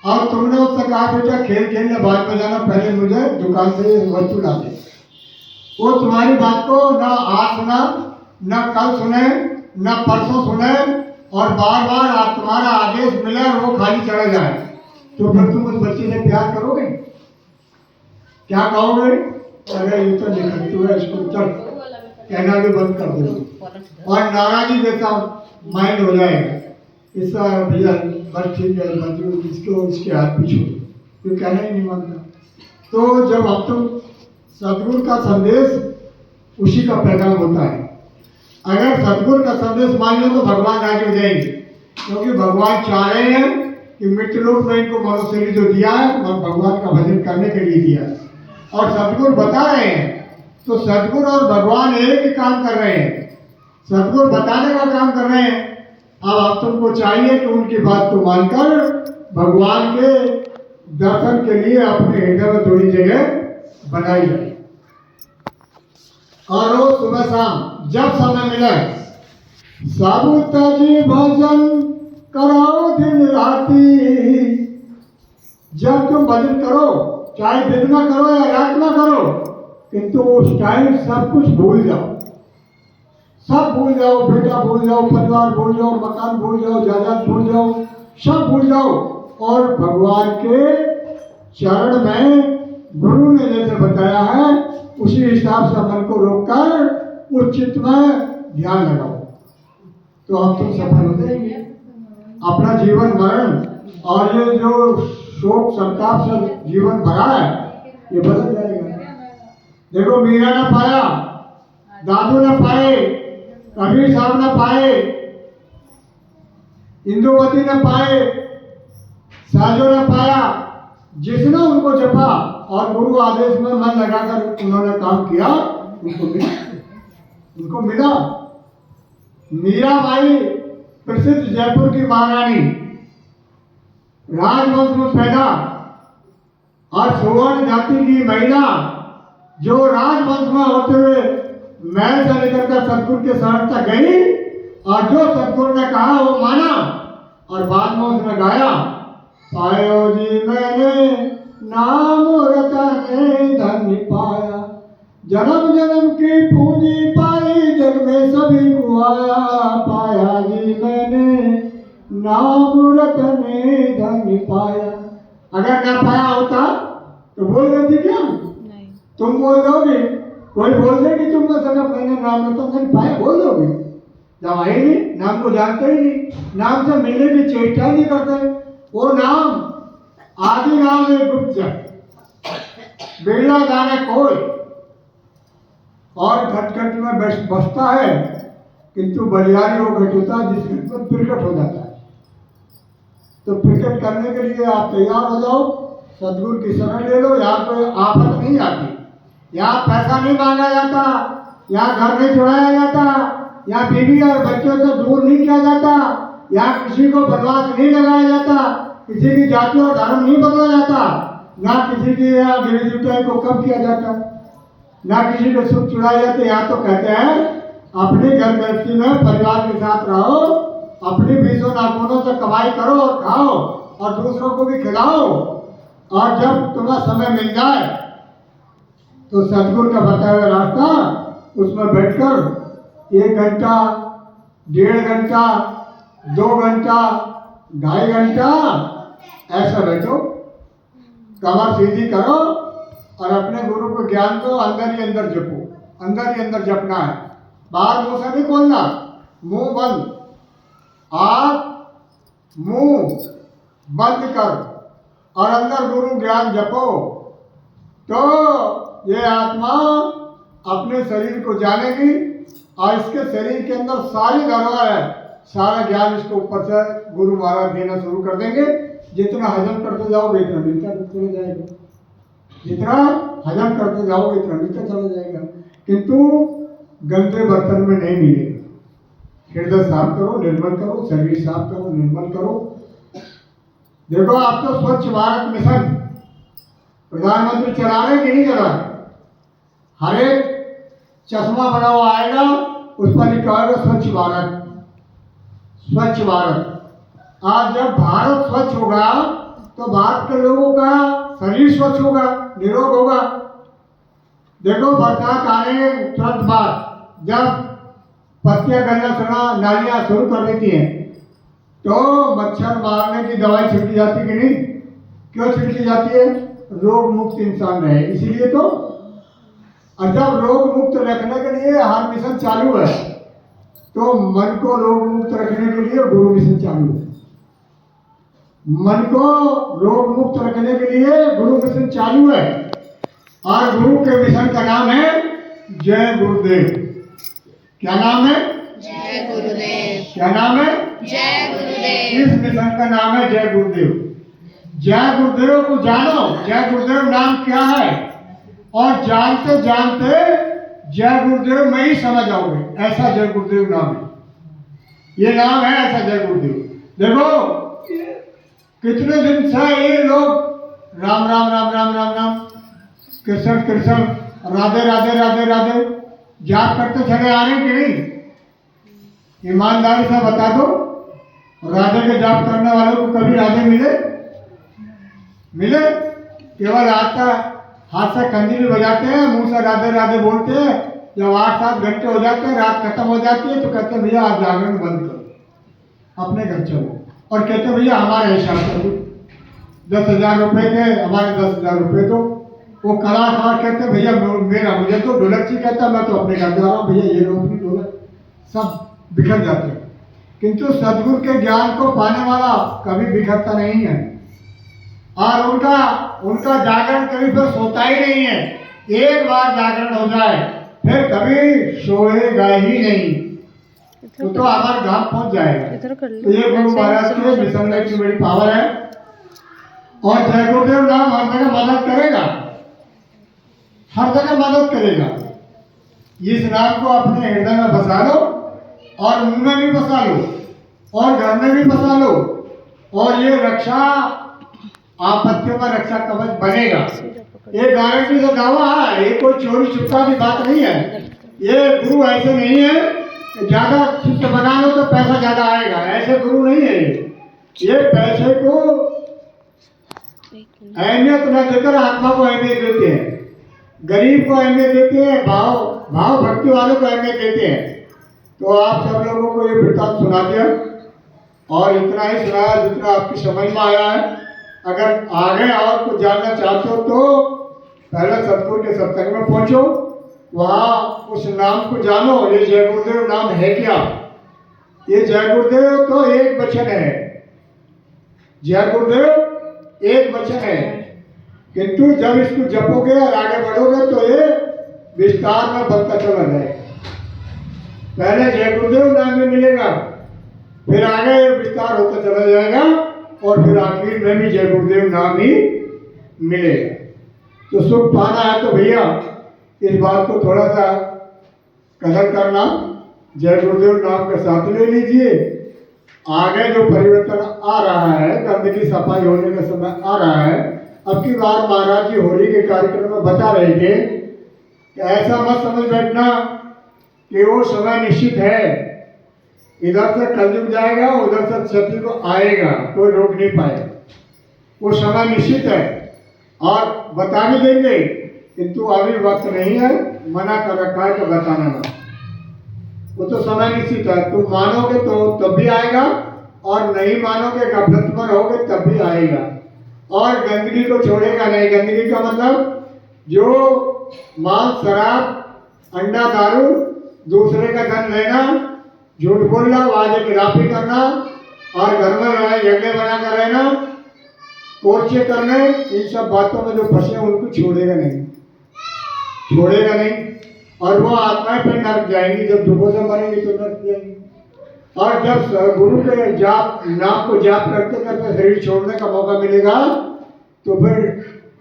S1: और तुमने उससे कहा बेटा खेल खेलने बाद में जाना, पहले मुझे दुकान से वस्तु ला दे। वो तुम्हारी बात को ना आज सुना, ना कल सुने, ना परसों सुने, और बार बार तुम्हारा आदेश मिले और वो खाली चला जाए, तो फिर तुम उस बच्चे से प्यार करोगे? क्या कहोगे? अरे ये तो निकलती है, इसको चल कहना भी बंद कर दो और नाराजगी जैसा माइंड हो जाएगा। इसका भैया बस ठीक है, मंजूर इसको इसके हाथ भी छोड़ो, ये कहना ही नहीं मानता। तो जब अब तुम सदगुरु का संदेश उसी का पैगाम होता है। अगर सदगुरु का संदेश मान लो तो भगवान राजी हो जाएंगे, क्योंकि भगवान चाह रहे हैं कि मृत्युलोक में इनको मनुष्य जो दिया है और भगवान का भजन करने के लिए दिया है, और सदगुरु बता रहे हैं। तो सदगुरु और भगवान एक ही काम कर रहे हैं, सदगुरु बताने का काम कर रहे हैं। अब आप तुमको चाहिए कि उनकी बात को मानकर भगवान के दर्शन के लिए अपने हृदय में थोड़ी जगह बनाई जाए, और रोज सुबह शाम जब समय मिले साबु तजी भजन कराओ दिन राती। जब तुम भजन करो, चाहे दिन में करो या रात में करो, किंतु उस टाइम सब कुछ भूल जाओ, सब भूल जाओ, बेटा भूल जाओ, परिवार भूल जाओ, मकान भूल जाओ, जायदाद भूल जाओ, सब भूल जाओ, और भगवान के चरण में गुरु ने जैसे बताया है उसी हिसाब से मन को रोककर उस चित्त में ध्यान लगाओ, तो आप तुम सफल हो जाएंगे। अपना जीवन मरण और ये जो शोक संताप से जीवन भरा है ये बदल जाएगा। देखो मीरा न पाया, दादू न पाए, कबीर साहब न पाए, इंदुमती न पाए, साजो न पाया, जिसने उनको जपा और गुरु आदेश में मन लगाकर उन्होंने काम किया, उनको मिला। मीराबाई प्रसिद्ध जयपुर की महारानी, राजवंश में पैदा और सुवर्ण जाति की महिला, जो राजवंश में होते हुए महल से लेकर कर सतगुरु के शरण तक गई, और जो सतगुरु ने कहा वो माना, और बाद में उसने गाया, पायो जी मैंने नाम रतने धन्य पाया, जन्म जन्म की पूंजी पाई जग में सभी को आया, पाया जी मैंने नाम रतने धन्य पाया। अगर ना पाया होता तो बोल देती क्या? नहीं। तुम बोल दोगे, कोई बोल देगी तुमको सगा मैंने नाम रतन धन्य पाया, बोल दोगे? जब आई नहीं, नाम को जानते ही नहीं, नाम से मिलने की चेष्टा नहीं करते। वो नाम आदि नाम है गुप्त, बिरला जाने कोई, और घट में बसता है, किंतु बलियारी वो घट होता है जिसमें प्रकट हो जाता है। तो प्रकट करने के लिए आप तैयार हो जाओ, सदगुरु की शरण ले लो। यहाँ कोई आफत नहीं आती, यहाँ पैसा नहीं मांगा जाता, यहाँ घर नहीं छुड़ाया जाता, यहाँ बीवी और बच्चों से दूर नहीं किया जाता, यहाँ किसी को बनवास नहीं लगाया जाता, किसी की जाति और धर्म नहीं बदला जाता, ना किसी की यहाँ गिरी जुटाई को कम किया जाता, ना किसी को सुख चुराए जाते। यहाँ तो कहते हैं अपनी घर गृहस्थी में परिवार के साथ रहो, अपनी बीसों नाखूनों से कमाई करो और खाओ और दूसरों को भी खिलाओ, और जब तुम्हें समय मिल जाए तो सतगुरु का बताया हुआ रास्ता उसमें बैठकर 1 घंटा, 1.5 घंटा, 2 घंटा, 2.5 घंटा ऐसा बैठो, कमर सीधी करो और अपने गुरु को ज्ञान को अंदर ही अंदर जपो, अंदर ही अंदर जपना है, बाहर मुंह से नहीं बोलना, मुंह बंद, आँख मुंह बंद कर और अंदर गुरु ज्ञान जपो, तो ये आत्मा अपने शरीर को जानेगी और इसके शरीर के अंदर सारी धरोहर है, सारा ज्ञान इसके ऊपर से गुरु महाराज देना शुरू कर देंगे। जितना हजम करते जाओगे इतना मिलता चला जाएगा, जितना हजम करते जाओगे इतना मिलता चला जाएगा, किंतु गंदे बर्तन में नहीं मिलेगा। हृदय साफ करो, निर्मल करो, शरीर साफ करो, निर्मल करो। देखो आप तो स्वच्छ भारत मिशन प्रधानमंत्री चला रहे कि नहीं चला रहे? हर एक चश्मा बना हुआ आएगा, उस पर लिखा होगा स्वच्छ भारत, स्वच्छ भारत। आज जब भारत स्वच्छ होगा तो भारत के लोगों का शरीर स्वच्छ होगा, निरोग होगा। देखो बरसात आने तुरंत बाद जब पत्तियां गलना सुना नालियां शुरू कर देती हैं तो मच्छर मारने की दवाई छिड़की जाती है कि नहीं? क्यों छिड़की जाती है? रोग मुक्त इंसान रहे, इसीलिए तो। और जब रोग मुक्त रखने के लिए हर मिशन चालू है तो मन को रोग मुक्त रखने के लिए गुरु मिशन चालू है। मन को रोग मुक्त रखने के लिए गुरु मिशन चालू है और गुरु के मिशन का नाम है जय गुरुदेव। क्या नाम है?
S2: जय गुरुदेव।
S1: क्या नाम है?
S2: जय गुरुदेव।
S1: इस मिशन का नाम है जय गुरुदेव। जय गुरुदेव को जानो, जय गुरुदेव नाम क्या है, और जानते जानते जय गुरुदेव में ही समझ आओगे, ऐसा जय गुरुदेव नाम है। ये नाम है ऐसा जय गुरुदेव। देखो कितने दिन से ये लोग राम राम राम राम राम राम, कृष्ण कृष्ण, राधे राधे राधे राधे जाप करते चले आ रहे हैं कि नहीं? ईमानदारी से बता दो, राधे के जाप करने वालों को कभी राधे मिले? मिले? केवल हाथ से कंजरी बजाते हैं, मुंह से राधे राधे बोलते हैं। जब 8-7 घंटे हो जाते हैं, रात खत्म हो जाती है तो कहते हैं भैया आप जागरण बंद करो, अपने घर चलो। और कहते भैया हमारे हिसाब कर दो, 10,000 रुपये के हमारे 10,000 रुपये दो। वो कलाकार कहते भैया मेरा मुझे तो ढोलक जी कहता मैं तो अपने घर जा रहा हूँ, भैया ये लो अपनी ढोलक। सब बिखर जाते हैं, किंतु सदगुरु के ज्ञान को पाने वाला कभी बिखरता नहीं है और उनका जागरण कभी फिर सोता ही नहीं है। एक बार जागरण हो जाए फिर कभी सोएगा ही नहीं, तो हमारे धाम पहुंच जाएगा। तो ये गुरु महाराज के मिशन में इतनी बड़ी पावर है और जय गुरुदेव नाम हर जगह मदद करेगा, हर जगह मदद करेगा। इस नाम को अपने हृदय में बसा लो और मुंह में भी बसा लो और घर में भी बसा लो और ये रक्षा आपत्तियों का रक्षा कवच बनेगा। ये गारंटी से दावा है, ये कोई चोरी छुपा की बात नहीं है। ये गुरु ऐसे नहीं है ज्यादा शिष्य बना लो तो पैसा ज्यादा आएगा, ऐसे गुरु नहीं है। ये पैसे को अहमियत न देकर आत्मा को अहमियत देते हैं, गरीब को अहमियत देते हैं, भाव भक्ति वालों को अहमियत देते हैं। तो आप सब लोगों को ये वृत्तांत सुना दिया और इतना ही सुनाया जितना आपकी समझ में आया है। अगर आगे और कुछ जानना चाहते हो तो पहले सतगुरु के सत्संग में पहुंचो, वहाँ उस नाम को जानो। ये जय गुरुदेव नाम है क्या? ये जय गुरुदेव तो एक वचन है, जय गुरुदेव एक वचन है, किंतु जब इसको जपोगे और आगे बढ़ोगे तो ये विस्तार में बनता चला जाएगा। पहले जय गुरुदेव नाम ही मिलेगा, फिर आगे विस्तार होता चला जाएगा और फिर आखिर में भी जय गुरुदेव नाम ही मिलेगा। तो सुख पाना है तो भैया इस बात को थोड़ा सा कदर करना, जय गुरुदेव नाम के साथ ले लीजिए। आगे जो परिवर्तन आ रहा है, गंदगी सफाई होने का समय आ रहा है। अब की बार महाराज जी होली के कार्यक्रम में बता रहे थे कि ऐसा मत समझ बैठना कि वो समय निश्चित है, इधर से कलयुग जाएगा उधर से सत्य को आएगा, कोई रोक नहीं पाएगा। वो समय निश्चित है और बता भी देंगे, किंतु अभी वक्त नहीं है, मना कर रखा है तो बताना मत। वो तो समय निश्चित है, तुम मानोगे तो तब भी आएगा और नहीं मानोगे गफलत में रहोगे तब भी आएगा। और गंदगी को छोड़ेगा नहीं। गंदगी का मतलब जो मांस शराब अंडा दारू दूसरे का धन लेना, झूठ बोलना, वादे खिलाफी करना और घर में लड़ाई झगड़े बनाकर रहना, कोर्चे करने, इन सब बातों में जो फंसे उनको छोड़ेगा नहीं, छोड़ेगा नहीं। और वो आत्माएं फिर नरक जाएंगी, जब दुखों से मरेंगी तो नरक जाएंगी। और जब गुरु के जाप नाम को जाप करते करते शरीर छोड़ने का मौका मिलेगा तो फिर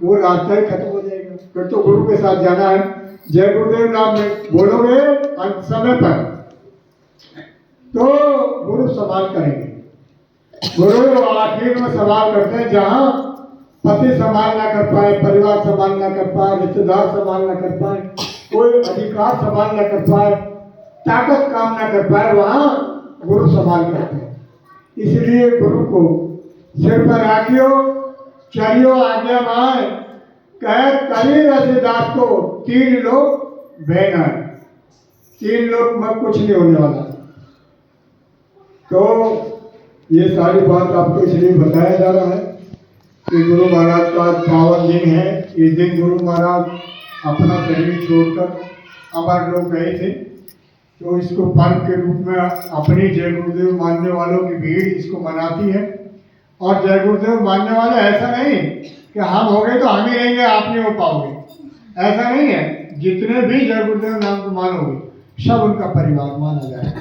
S1: वो रास्ता ही खत्म हो जाएगा, फिर तो गुरु के साथ जाना है। जय गुरुदेव नाम में बोलोगे अंत समय पर तो गुरु सवाल करेंगे। गुरु आखिर में सवाल करते हैं, जहाँ पति संभाल ना कर पाए, परिवार संभाल ना कर पाए, रिश्तेदार संभाल ना कर पाए, कोई अधिकार संभाल न कर पाए, ताकत काम न कर पाए, वहाँ गुरु संभाल करते हैं। इसलिए गुरु को सिर पर राखियो, चलियो आज्ञा माय, कह कली रसीदास को 3 लोग बहना है, 3 लोग में कुछ नहीं होने वाला। तो ये सारी बात आपको इसलिए बताया जा रहा है कि गुरु महाराज का पावन दिन है। इस दिन गुरु महाराज अपना शरीर छोड़कर अमर लोग गए थे, तो इसको पर्व के रूप में अपनी जय गुरुदेव मानने वालों की भीड़ इसको मनाती है। और जय गुरुदेव मानने वाले ऐसा नहीं कि हम हो गए तो हम ही रहेंगे, आप नहीं हो पाओगे, ऐसा नहीं है। जितने भी जय गुरुदेव नाम को मानोगे सब उनका परिवार माना जाएगा,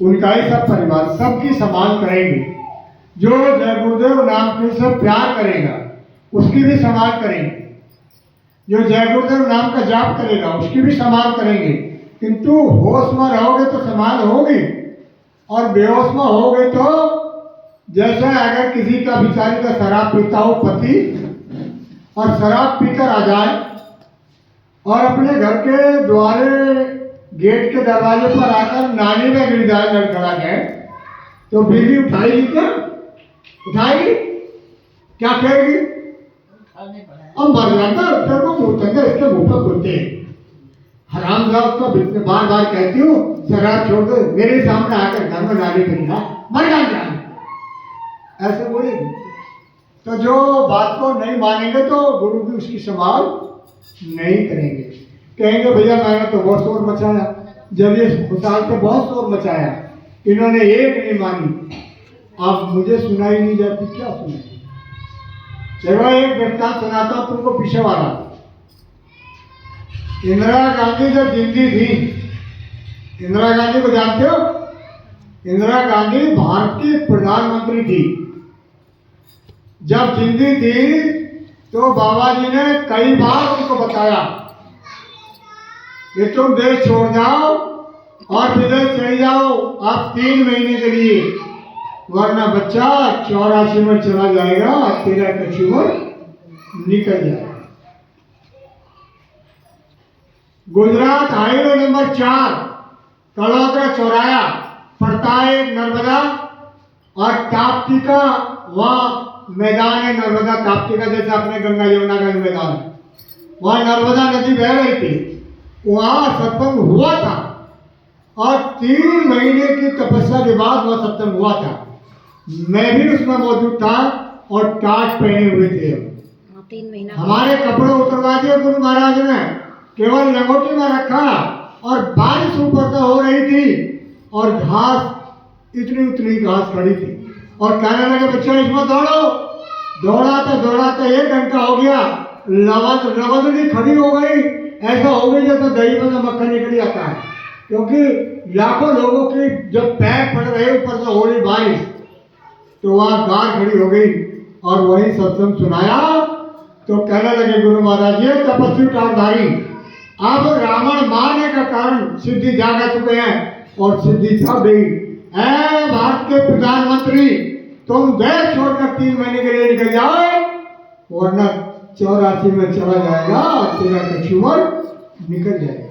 S1: उनका ही सब परिवार, सबकी सम्मान करेंगे। जो जय गुरुदेव नाम के से प्यार करेगा उसकी भी सम्मान करेंगे, जो जय गुरुदेव नाम का जाप करेगा उसकी भी सम्मान करेंगे। किंतु होश में रहोगे तो सम्मान होगी, और बेहोश में होगे तो जैसे अगर किसी का बिचारी का शराब पीता हो पति, और शराब पीकर आ जाए और अपने घर के द्वारे गेट के दरवाजे पर आकर नाली में गिर जाए, लड़खड़ा जाए, तो बीवी उठाएगी क्या? उठाएगी क्या? कहेगी अब मर जाता है को मुँह तंगे, इसके मुँह पर खुलते हराम साहब को बार बार कहती हूँ शराब छोड़ दो, मेरे सामने आकर घर में नाली में गिरा, मर जाता है, ऐसे बोलेगी। तो जो बात को नहीं मानेंगे तो गुरु भी उसकी संभाल नहीं करेंगे, कहेंगे भैया मैंने तो बहुत शोर मचाया, जब ये खुशहाल तो बहुत शोर मचाया, इन्होंने एक नहीं मानी, आप मुझे सुनाई नहीं जाती, क्या सुनाई? चलो एक वृत्तांत सुनाता हूं तुमको पीछे वाला। इंदिरा गांधी जब जिंदी थी, इंदिरा गांधी को जानते हो? इंदिरा गांधी भारत की प्रधानमंत्री थी। जब जिंदी थी तो बाबा जी ने कई बार उनको बताया कि तुम देश छोड़ जाओ और विदेश चले जाओ आप 3 महीने के लिए, वरना बच्चा 84 में चला जाएगा, तेरा कचूमर निकल जाएगा। गुजरात हाईवे नंबर 4 तड़ोदरा चौराया पड़ता है नर्मदा, और ताप्ती का वहाँ मैदान है, नर्मदा ताप्ती का, जैसे अपने गंगा यमुना का मैदान है, वहाँ नर्मदा नदी बह रही थी, वहाँ सत्संग हुआ था, और 3 महीने की तपस्या के बाद वह सत्संग हुआ था। मैं भी उसमें मौजूद था और टाट पहने हुए थे।
S2: 3 महीना
S1: हमारे कपड़े उतरवा दिए गुरु महाराज ने, केवल लंगोटी में रखा, और बारिश ऊपर से हो रही थी और घास इतनी उतनी घास खड़ी थी, और कहने लगे बच्चों इसमें दौड़ो। दौड़ाते 1 घंटा हो गया, लवदली खड़ी हो गई, ऐसा हो गई जैसे दही में मक्खन निकल जाता है, क्योंकि लाखों लोगों की जब पैर पड़ रहे ऊपर से हो रही बारिश, तो वहाँ गार खड़ी हो गई और वही सत्संग सुनाया। तो कहने लगे गुरु महाराज ये तपस्वी टारधारी, अब रावण मारने का कारण सिद्धि जागा चुके हैं, और सिद्धि छप गई। ऐ भारत के प्रधानमंत्री, तुम देश छोड़कर 3 महीने के लिए निकल जाओ, वरना 84 में चला जाएगा और तेरा कचूमर निकल जाएगा।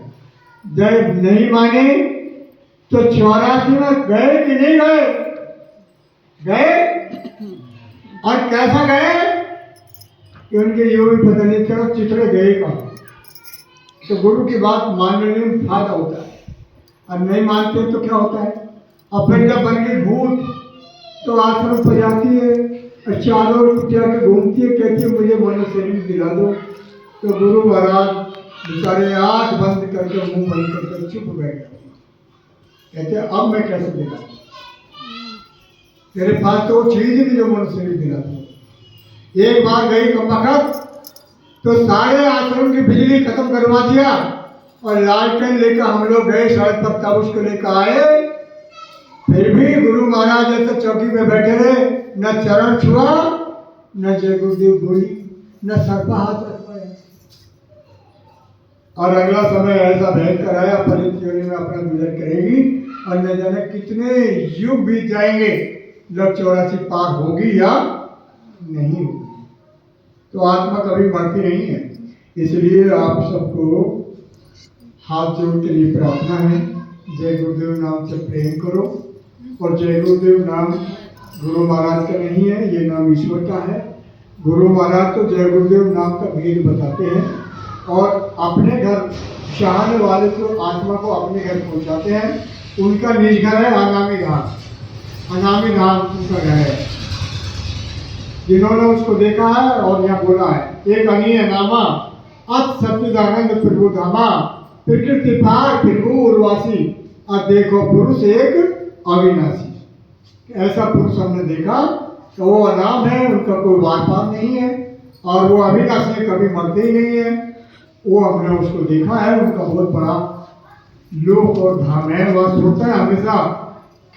S1: जब नहीं माने तो 84 में गए कि नहीं गए? गए। और कैसा गए कि उनके ये भी पता नहीं चलो चित्रे गए कहाँ। तो गुरु की बात मानने में फायदा होता है, और नहीं मानते तो क्या होता है? और फिर जब बन गई भूत तो आश्रम पर जाती है, चारों कुटिया के घूमती है, कहती है मुझे मनुष्य शरीर दिला दो। तो गुरु महाराज बेचारे आँख बंद करके मुंह बंद करके चुप गए, कहते अब मैं कैसे दिलाऊं, तेरे पास तो चीज नहीं जो मनुष्य शरीर दिला दो। एक बार गई कमबख्त तो सारे आश्रम की बिजली खत्म करवा दिया, और लालटेन लेकर हम लोग गए सड़क पर, तब उसको लेकर आए। फिर भी गुरु महाराज जैसे चौकी पे बैठे रहे, न चरण छुआ, न जय गुरुदेव बोली, न सर पर हाथ रखवाया। और अगला समय ऐसा भयंकर आया, परित योनि में अपना गुजर करेगी, और न जाने कितने युग बीत जाएंगे, जब 84 पार होगी या नहीं होगी। तो आत्मा कभी मरती नहीं है, इसलिए आप सबको हाथ जोड़ के लिए प्रार्थना है, जय गुरुदेव नाम से प्रेम करो। और जय गुरुदेव नाम गुरु महाराज का नहीं है, ये नाम ईश्वर का है। गुरु महाराज तो जय गुरुदेव नाम का भेद बताते हैं और अपने घर चाहने वाले को, आत्मा को अपने घर पहुंचाते हैं। उनका निज घर है अनामी धाम, अनामी धाम उनका घर है। जिन्होंने उसको देखा है और यहाँ बोला है, एक अनीय नामा अत सच्चिदानंद प्रभु धामा, प्रकृति पार प्रभु उर्वासी, अब देखो पुरुष एक अविनाशी। ऐसा पुरुष हमने देखा तो वो अनाम है, उनका कोई वार पार नहीं है और वो अविनाशी है, कभी मरते ही नहीं है। वो हमने उसको देखा है, उनका बहुत बड़ा लोक और धाम है। वह सोता है हमेशा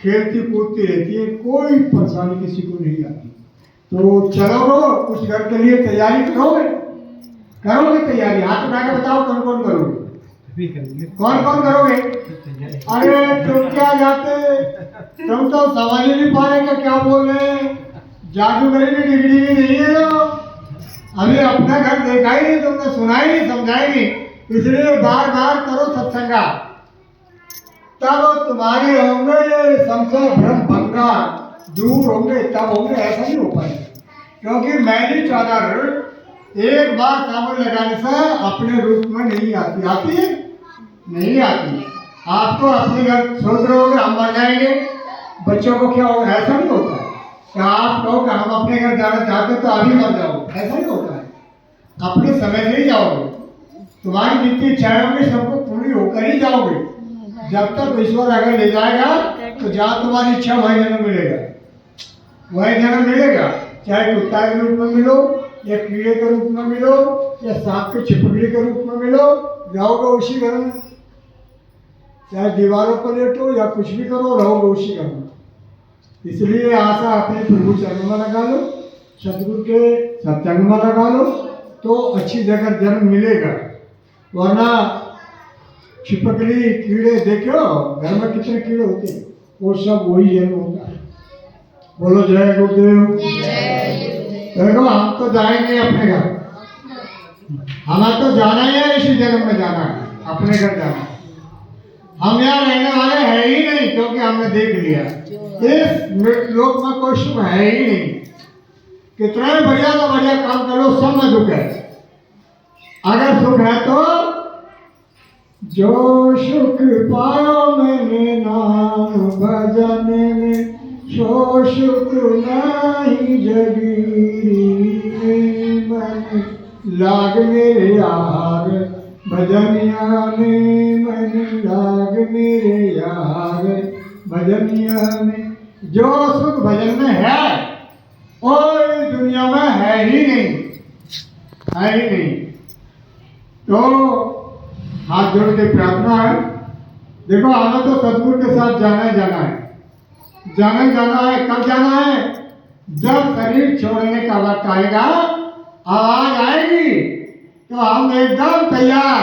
S1: खेलती कूदती रहती है, कोई परेशानी किसी को नहीं आती। तो चलो उस घर के लिए तैयारी करोगे, करोगे तैयारी? हाथ उठा के बताओ कौन कौन करोगे, कौन कौन करोगे? अरे तुम क्या जाते, तुम तो समझ ही नहीं पा रहे कि क्या बोल रहे हैं। जादूगरी की डिग्री भी नहीं है तो अभी अपना घर देखा ही नहीं, तुमने सुना ही नहीं, समझा ही नहीं, इसलिए बार बार करो सत्संगा, तब तुम्हारे होंगे संशय भ्रम भंगा दूर होंगे, तब होंगे। ऐसा नहीं हो पाएगा, क्योंकि मैली चादर एक बार साबुन लगाने से अपने रूप में नहीं आती, आती है नहीं आती। आपको अपने घर सोच रहे होगे हम मर जाएंगे, बच्चों को क्या होगा, ऐसा नहीं होता है। क्या आप कहो कि हम अपने घर जाना चाहते तो अभी मर जाओ, ऐसा नहीं होता है। अपने समय से ही जाओगे, तुम्हारी जितनी इच्छाएं होंगी सबको पूरी होकर ही जाओगे। जब तक ईश्वर अगर ले जाएगा तो जहाँ तुम्हारी इच्छा वही जन्म मिलेगा, वही जन्म मिलेगा। चाहे कुत्ता के रूप में मिलो या कीड़े के रूप में मिलो या सांप के छिपकली के रूप में मिलो, रहोगे उसी घर में। चाहे दीवारों पर लेटो या कुछ भी करो, रहोगे उसी घर में। इसलिए आशा अपने प्रभु चरणों में लगा लो, सतगुरु के सत्संग में लगा लो, तो अच्छी जगह जन्म मिलेगा। वरना छिपकली कीड़े देखो घर में कितने कीड़े होते हैं, वो सब वही जन्म होता है। बोलो जय गुरुदेव। देखो हम तो जाएंगे अपने घर, हमें तो जाना ही है, इसी जन्म में जाना है, अपने घर जाना है। हम यहाँ रहने वाले हैं ही नहीं, क्योंकि हमने देख लिया इस लोक में कोई सुख है ही नहीं। कितना भी बढ़िया तो बढ़िया काम करो, सब में दुख है। अगर सुख है तो जो सुख पायो मैंने नाम भजने में, सो सुख नहीं जगीरी मन लाग मेरे यार भजनिया में, मन लाग मेरे यार भजनिया में। जो सुख भजन में है और दुनिया में है ही नहीं, है ही नहीं। तो हाथ जोड़ के प्रार्थना है। देखो हमें तो सतगुरु के साथ जाना ही जाना है, जाना ही जाना है। कब जाना है? जब शरीर छोड़ने का वक्त आएगा, आवाज आएगी तो हम एकदम तैयार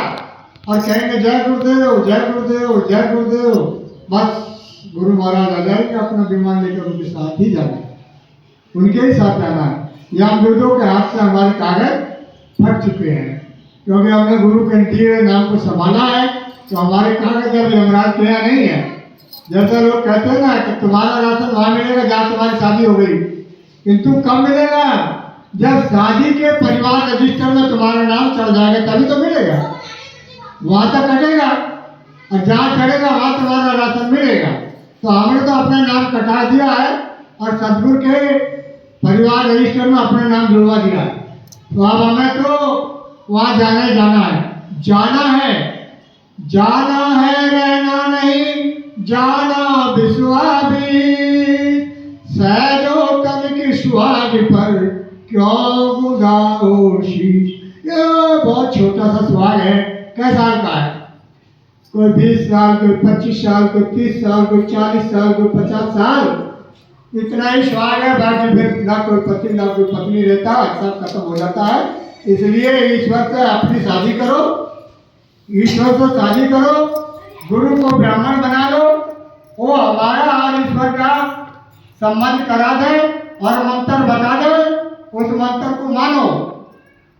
S1: और कहेंगे जय गुरुदेव जय गुरुदेव जय गुरुदेव। बस गुरु महाराज आ जाएंगे, अपना विमान लेकर उनके साथ ही जाना है, उनके ही साथ जाना है। यहाँ बुजुर्गों के हाथ से हमारे कागज फट चुके हैं, क्योंकि हमने गुरु के दिए नाम को संभाला है, तो हमारे कागज अभी यमराज के यहाँ नहीं है। जैसे लोग कहते हैं ना कि तुम्हारा राशन वहाँ मिलेगा जहाँ तुम्हारी शादी हो गई, किंतु कब मिलेगा? जब शादी के परिवार रजिस्टर में तुम्हारा नाम चढ़ जाएगा तभी तो मिलेगा। वहाँ तक कटेगा और जहाँ चढ़ेगा वहाँ तुम्हारा राशन मिलेगा। तो हमने तो अपना नाम कटा दिया है और सतगुरु के परिवार रजिस्टर में अपना नाम जुड़वा दिया है। तो अब हमें तो वहाँ जाना ही जाना है, जाना है, जाना है, रहना नहीं, जाना विश्वाबी सहजो तन की सुहाग पर क्यों गुदाओ शीश। ये बहुत छोटा सा सुहाग है, कै साल का है? कोई 20 साल, कोई 25 साल, कोई 30 साल, कोई 40 साल, कोई 50 साल, इतना ही सुहाग है। बाकी फिर ना कोई पति ना कोई पत्नी रहता, सब खत्म हो जाता है। इसलिए ईश्वर से अपनी शादी करो, ईश्वर से शादी करो, गुरु को ब्राह्मण बना लो, वो हमारा और ईश्वर का संबंध करा दे और मंत्र बता दे, उस मंत्र को मानो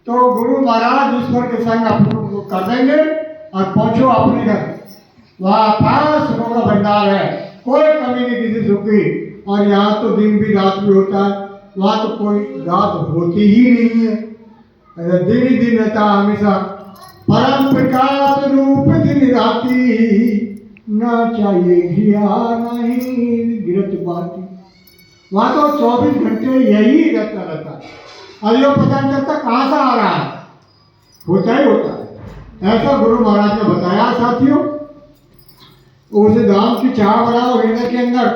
S1: तो गुरु महाराज ईश्वर के संग आपको कर देंगे और पहुंचो अपने घर। वहाँ अपार सुखों का भंडार है, कोई कमी नहीं किसी सुख की। और यहाँ तो दिन भी रात भी होता है, वहाँ तो कोई रात होती ही नहीं है, दिन ही दिन रहता है हमेशा। परम प्रकाश रूप दिन राती, ना चाहिए घिया नहीं गिरत बाती। वहाँ तो 24 घंटे यही रहता है। और ये पता नहीं चलता कहाँ से आ रहा है, होता ही होता है। ऐसा गुरु महाराज ने बताया साथियों। उस धाम की चाह बनाओ, हृदय के अंदर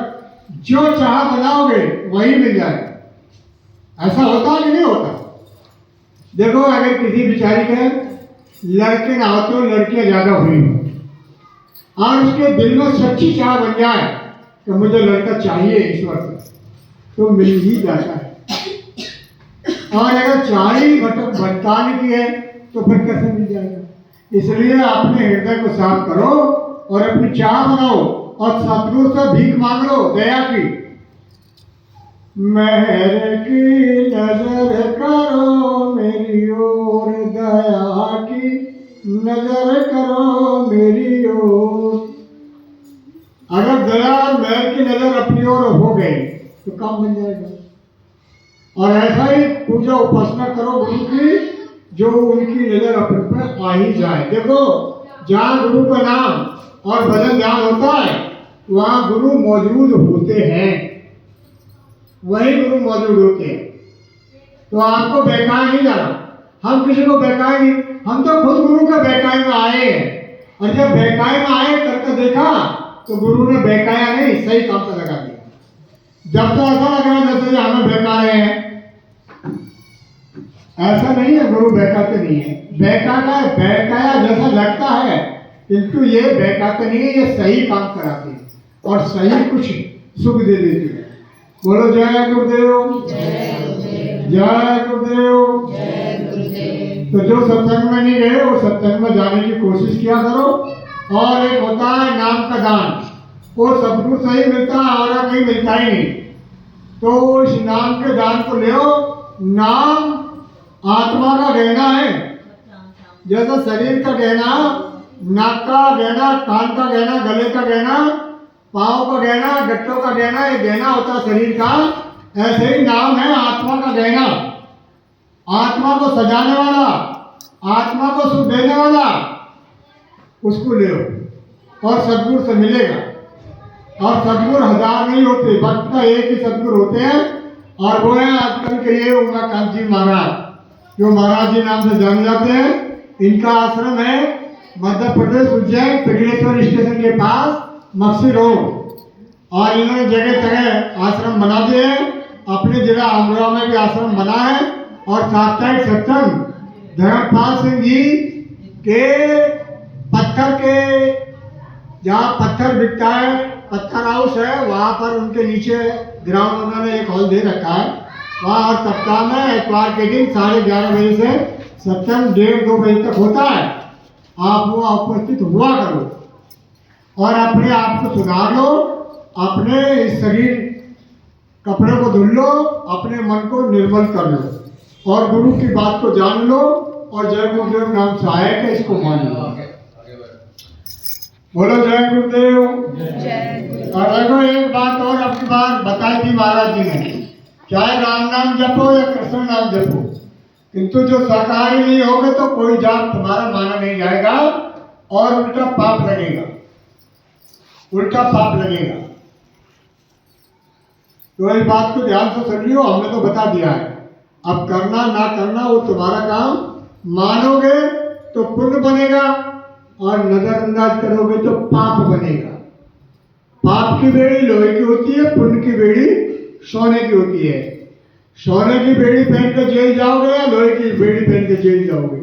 S1: जो चाह बनाओगे वही मिल जाएगा। ऐसा होता कि नहीं होता? देखो, अगर किसी बिचारी के लड़के ना होते हो, लड़कियां ज्यादा हुई हो, और उसके दिल में सच्ची चाह बन जाए कि मुझे लड़का चाहिए ईश्वर से, तो मिल ही जाता है। और अगर चाह ही भटकाने की है तो फिर कैसे मिल जाएगा? इसलिए अपने हृदय को साफ करो और अपनी चाह बनाओ और सतगुरु से भीख मांग लो दया की। मेहर की नजर करो मेरी ओर, दया की नजर करो मेरी ओर। अगर दया और मेहर की नजर अपनी ओर हो गई तो काम बन जाएगा। और ऐसा ही पूजा उपासना करो गुरु की, जो उनकी नजर अपने पर आ ही जाए। देखो, जहाँ गुरु का नाम और भजन ध्यान होता है वहाँ गुरु मौजूद होते हैं, वही गुरु मौजूद होते हैं। तो आपको बहकाए नहीं जाना, हम किसी को बहकाए नहीं, हम तो खुद गुरु के बहकाए में आए हैं। और जब बहकाए में आए करके देखा तो गुरु ने बहकाया नहीं, सही काम पर लगा दिया। जब तो ऐसा लग रहा है जैसे हमें बहका रहे हैं, ऐसा नहीं है, गुरु बहकाते नहीं है। बहकाया जैसा लगता है, किंतु ये बहकाते नहीं है, ये सही काम कराते हैं और सही कुछ सुख दे देते हैं। बोलो जय गुरुदेव, जय गुरुदेव। तो जो सत्संग में नहीं गए वो सत्संग में जाने की कोशिश किया करो। और एक होता है नाम का दान, वो सदगुरु से ही मिलता है और कहीं मिलता ही नहीं। तो इस नाम के दान को ले। नाम आत्मा का गहना है, जैसा शरीर का गहना, नाक का गहना, कान का गहना, गले का गहना, पाँव का गहना, गट्टों का गहना, ये गहना होता है शरीर का। ऐसे ही नाम है आत्मा का गहना, आत्मा को सजाने वाला, आत्मा को सुख देने वाला। उसको ले और सदगुरु से मिलेगा। और सदगुरु हजार नहीं होते, भक्त का एक ही सदगुरु होते हैं, और वो है आजकल के ये उमाकांत जी महाराज, जो महाराज जी नाम से जाने जाते हैं। इनका आश्रम है मध्य प्रदेश उज्जैन पिघलेश्वर स्टेशन के पास मक्सी रोड। और इन्होंने जगह जगह आश्रम बना दिए हैं। अपने जिला अमरोहा में भी आश्रम बना है। और साप्ताहिक सत्संग धर्मपाल सिंह जी के पत्थर के, जहाँ पत्थर बिकता है, पत्थर हाउस है, वहाँ पर उनके नीचे ग्राउंड उन्होंने एक हॉल दे रखा है। वहाँ हर सप्ताह में इतवार के दिन 11:30 बजे से सत्संग 1:30-2 बजे तक होता है। आप वो उपस्थित हुआ करो और अपने आप को सुधार लो, अपने इस शरीर कपड़े को धुल लो, अपने मन को निर्मल कर लो और गुरु की बात को जान लो। और जय गुरुदेव नाम सहायक है, इसको मान लो। बोलो जय गुरुदेव। और देखो, एक बात और अपनी बात बताई थी महाराज जी ने, चाहे राम नाम जपो या कृष्ण नाम जपो, किंतु जो शाकाहारी नहीं होगे तो कोई जाप तुम्हारा माना नहीं जाएगा और उल्टा पाप लगेगा, उल्टा पाप लगेगा। तो इस बात को ध्यान से सुन लियो, हमने तो बता दिया है। अब करना ना करना वो तुम्हारा काम, मानोगे तो पुण्य बनेगा और नजरअंदाज करोगे तो पाप बनेगा। पाप की बेड़ी लोहे की होती है, पुण्य की बेड़ी सोने की होती है। सोने की बेड़ी पहन कर जेल जाओगे या लोहे की बेड़ी पहन कर जेल जाओगे?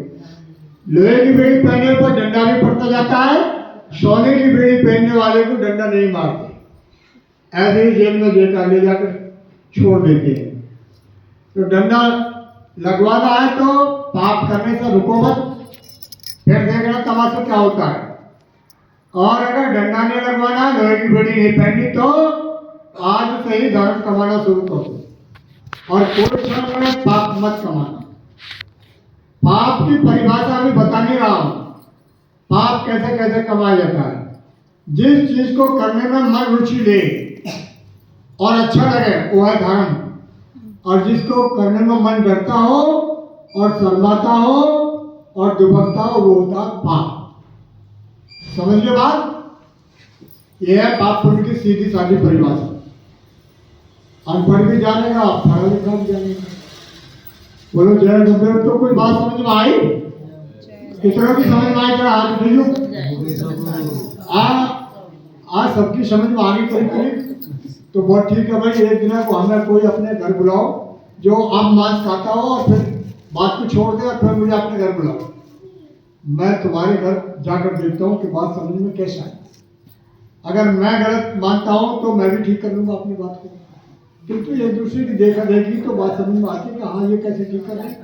S1: लोहे की बेड़ी पहनने पर डंडा भी पड़ता जाता है, सोने की बेड़ी पहनने वाले को डंडा नहीं मारते, ऐसे ही जेल में ले जाकर छोड़ देते हैं। तो डंडा लगवाना है तो पाप करने से रुको मत, फिर देखना तमाशा क्या होता है। और अगर डंडा नहीं लगवाना, लोहे की बेड़ी नहीं पहननी, तो आज से ही धर्म कमाना शुरू करो और कोई क्षण में पाप मत कमाना। पाप की परिभाषा भी बता नहीं रहा हूं। पाप कैसे कैसे कमाया जाता है। जिस चीज को करने में मन रुचि ले और अच्छा लगे वो है धर्म, और जिसको करने में मन डरता हो और शर्माता हो और दुबकता हो वो होता है पाप। समझ लो बात, यह है पाप पुण्य की सीधी साधी परिभाषा। अनपढ़ भी जानेगा, पढ़ा लिखा भी जानेगा। बोलो जय गुरुदेव। तो कोई बात समझ में आई? कितना की समझ में आई? जरा हाथ उठाइए। आज सबकी समझ में आ गई करीब करीब, तो बहुत ठीक है भाई। एक दिन को हमें कोई अपने घर बुलाओ जो आम मांस खाता हो और फिर बात को छोड़ दे और फिर मुझे अपने घर बुलाओ। मैं तुम्हारे घर जाकर देखता हूँ कि बात समझ में कैसा है। अगर मैं गलत मानता हूँ तो मैं भी ठीक कर लूँगा अपनी बात को, किंतु एक दूसरे की देखा देखी तो बात समझ में आती है कि हाँ ये कैसे ठीक कर रहे हैं।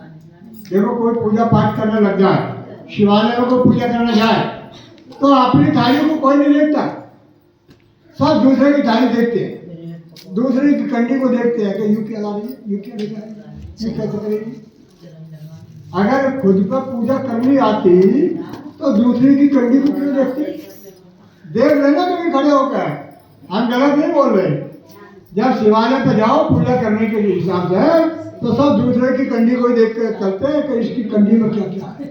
S1: देखो कोई पूजा पाठ करने लग जाए, शिवालयों को पूजा करने जाए, तो अपनी थाली को कोई नहीं देखता, सब दूसरे की थाली देखते हैं, दूसरे की कंडी को देखते हैं कि यूं क्या ला रही है, यूं क्या दिखा रही है, यूं कैसे करेगी। अगर खुद पर पूजा करनी आती तो दूसरे की कंडी को क्यों देखते? देख लेना कभी खड़े होकर, हम गलत नहीं बोल रहे। जब शिवालय पे जाओ पूजा करने के लिए हिसाब से, तो सब दूसरे की कंडी को देख कर चलते हैं कि इसकी कंडी में क्या क्या है,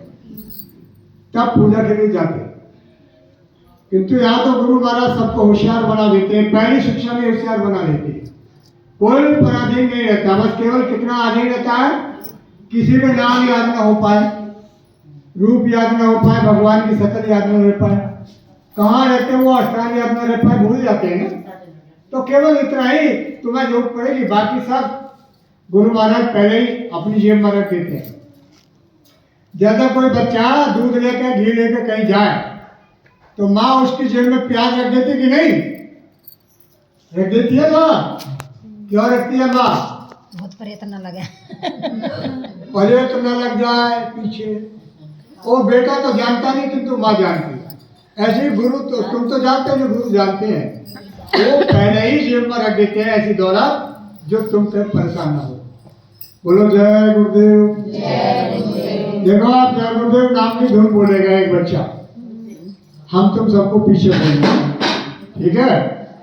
S1: तब पूजा के लिए जाते। किंतु यहाँ तो गुरु महाराज सबको होशियार बना देते हैं, पहली शिक्षा में होशियार बना देते हैं। कोई पराधीन नहीं रहता, बस केवल कितना अधीन रहता है, किसी का नाम याद ना हो पाए, रूप याद ना हो पाए, भगवान की शक्ल याद ना रह पाए, कहाँ रहते हैं वो स्थान याद ना रह पाए, भूल जाते हैं ना। तो केवल इतना ही तुम्हें जरूरत पड़ेगी, बाकी सब गुरु महाराज पहले ही अपनी जेब में रख देते हैं। जैसा कोई बच्चा दूध लेकर घी लेकर कहीं जाए तो माँ उसकी जेब में प्याज रख देती कि नहीं? रख देती है माँ। क्यों रखती है माँ?
S3: बहुत प्रयत्न न लगे,
S1: प्रयत्न न लग जाए पीछे। वो बेटा तो जानता नहीं किंतु माँ जानती है। ऐसे ही गुरु तो तुम तो जानते हो, जो गुरु जानते हैं वो पहले ही जेब में रख देते हैं ऐसी दौलत जो तुम से परेशान ना हो। बोलो जय गुरुदेव। देखो आप जय गुरुदेव नाम की धुन बोलेगा एक बच्चा, हम तुम सबको पीछे बोलेंगे, ठीक है?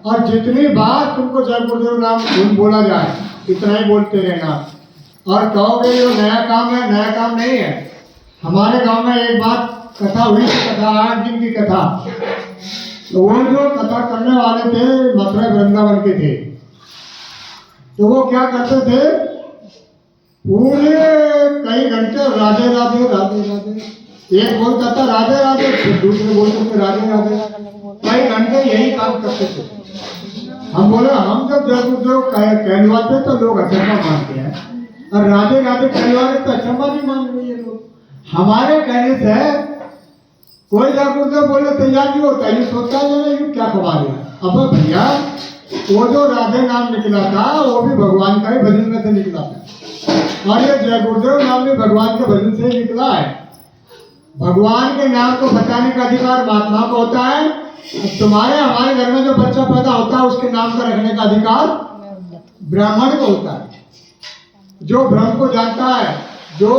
S1: और जितनी बार तुमको जय गुरुदेव नाम धुन बोला जाए इतना ही बोलते रहना। और कहोगे ये नया काम है, नया काम नहीं है। हमारे गांव में एक बात कथा हुई, कथा 8 दिन की कथा। तो वो जो कथा करने वाले थे मथुरा वृंदावन के थे, तो वो क्या करते थे, पूरे कई घंटे राधे राधे राधे राधे, एक बोलता था राधे राधे, फिर दूसरे बोलते थे राधे राधे, कई घंटे यही काम करते थे। हम बोले हम जब जय गुरुदेव कहलवाते तो लोग अचंबा मानते हैं, और राधे राधे कहलवाते तो अचंबा नहीं मान रहे ये लोग। हमारे कहने से कोई जय गुरुदेव बोले तैयार नहीं होता, ये सोचता है ये क्या खबा रहे। अब भैया वो जो राधे नाम निकला था वो भी भगवान का ही भजन में से निकला था, और ये जय गुरुदेव नाम भी भगवान के भजन से ही निकला है। भगवान के नाम को बताने का अधिकार महात्मा को होता है, तुम्हारे हमारे घर में जो बच्चा पैदा होता है उसके नाम का रखने का अधिकार ब्राह्मण को होता है। जो ब्रह्म को जानता है, जो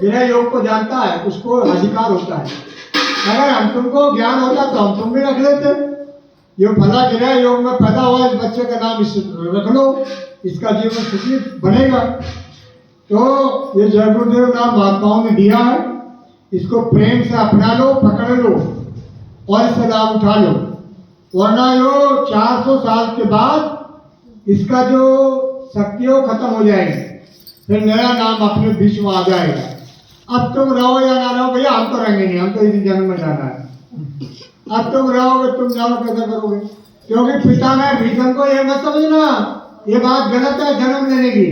S1: गृह योग को जानता है, उसको अधिकार होता है। अगर हम तुमको ज्ञान होता तो हम तुम भी रख लेते, ये फला गृह योग में पैदा हुआ इस बच्चे का नाम इस रख लो, इसका जीवन सुखी बनेगा। तो ये जय गुरुदेव नाम महात्माओं ने दिया है, इसको प्रेम से अपना लो, पकड़ लो और इससे लाभ उठा लो, वरना यो 400 साल के बाद इसका जो शक्ति है वो खत्म हो जाएगी, फिर नया नाम अपने बीच में आ जाएगा। अब तुम रहो या ना रहो भैया, हम तो रहेंगे नहीं, हम तो इसी जन्म में जाना है। अब तुम रहोगे, तुम जानो कैसे करोगे? क्योंकि पितामह भीष्म को ये मत समझना, ये बात गलत है जन्म लेने की।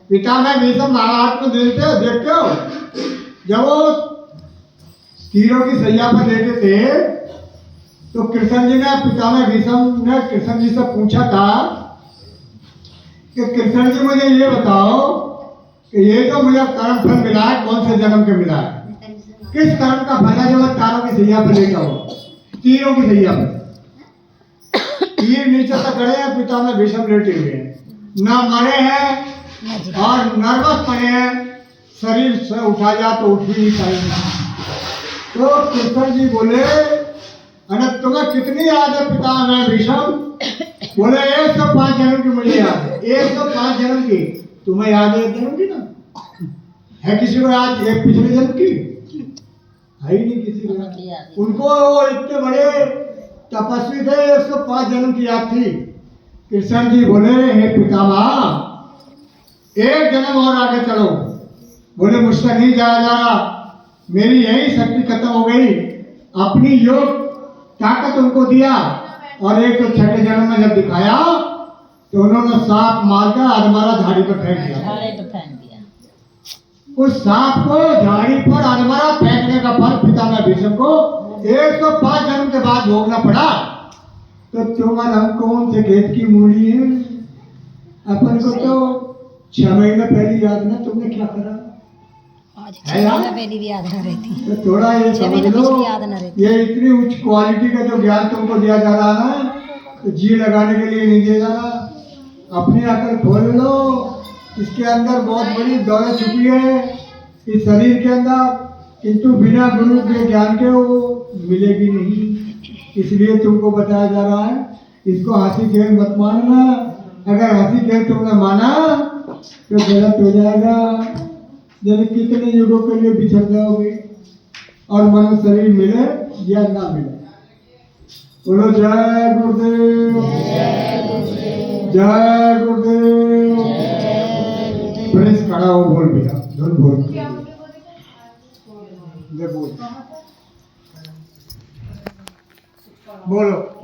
S1: पितामह भीष्म महाभारत में देखते हो, जब वो तीरों की सैया पर लेटे थे तो कृष्ण जी ने, पितामह भीष्म ने कृष्ण जी से पूछा था कि कृष्ण जी मुझे ये बताओ कि ये जो मुझे कर्म फल मिला है कौन से जन्म के मिला है? किस कर्म का फल है जो मैं तारों की सैया पर लेटा हुआ, तीरों की सैया पर? तीर नीचे तक खड़े हैं, पितामह भीष्म लेटे हुए हैं, ना मरे हैं और नर्वस पड़े हैं, शरीर से उठा जा तो उठ भी नहीं पाएंगे। तो कृष्ण जी बोले अरे तुम्हें कितनी याद है पिता मैं भीष्म? बोले 105 जन्म की मुझे याद है, 105 जन्म की। तुम्हें याद है 1 जन्म की ना? है किसी को याद एक पिछले जन्म की? है ही नहीं किसी को याद। उनको वो इतने बड़े तपस्वी थे, 105 जन्म की याद थी। कृष्ण जी बोले हे पितामह 1 जन्म और आगे चलो। बोले मुझसे नहीं जाया जा रहा, मेरी यही शक्ति खत्म हो गई। अपनी योग ताकत उनको दिया और 106 जन्म में जब दिखाया तो उन्होंने सांप मारकर अधमरा झाड़ी पर फेंक दिया। उस सांप को झाड़ी पर अधमरा फेंकने का फल पितामह भीष्म को 105 जन्म के बाद भोगना पड़ा। तो तुम और हम कौन से खेत की मूली है? अपन को तो 6 महीने पहले याद ना तुमने क्या करा
S3: आज
S1: है यार?
S3: पहली भी याद ना रहती।
S1: तो थोड़ा ये
S3: 6
S1: समझ
S3: महीने
S1: लो,
S3: पिछली याद ना रहती।
S1: ये इतनी उच्च क्वालिटी का जो ज्ञान तुमको दिया जा रहा है तो जी लगाने के लिए नहीं दिया जा रहा। अपनी अकल खोल लो, इसके अंदर बहुत बड़ी दौलत छुपी है इस शरीर के अंदर, किंतु बिना गुरु के ज्ञान के वो मिलेगी नहीं। इसलिए तुमको बताया जा रहा है, इसको हंसी खेल मत मानना। अगर हंसी खेल तुमने माना तो गलत हो जाएगा। जैसे कितने युगों के लिए बिछड़ जाओगे और मनुष्य शरीर मिले या ना मिले। बोलो जय गुरुदेव, जय गुरुदेव। प्लीज खड़ा हो, बोल भैया, धुन बोल ले बोल बोलो।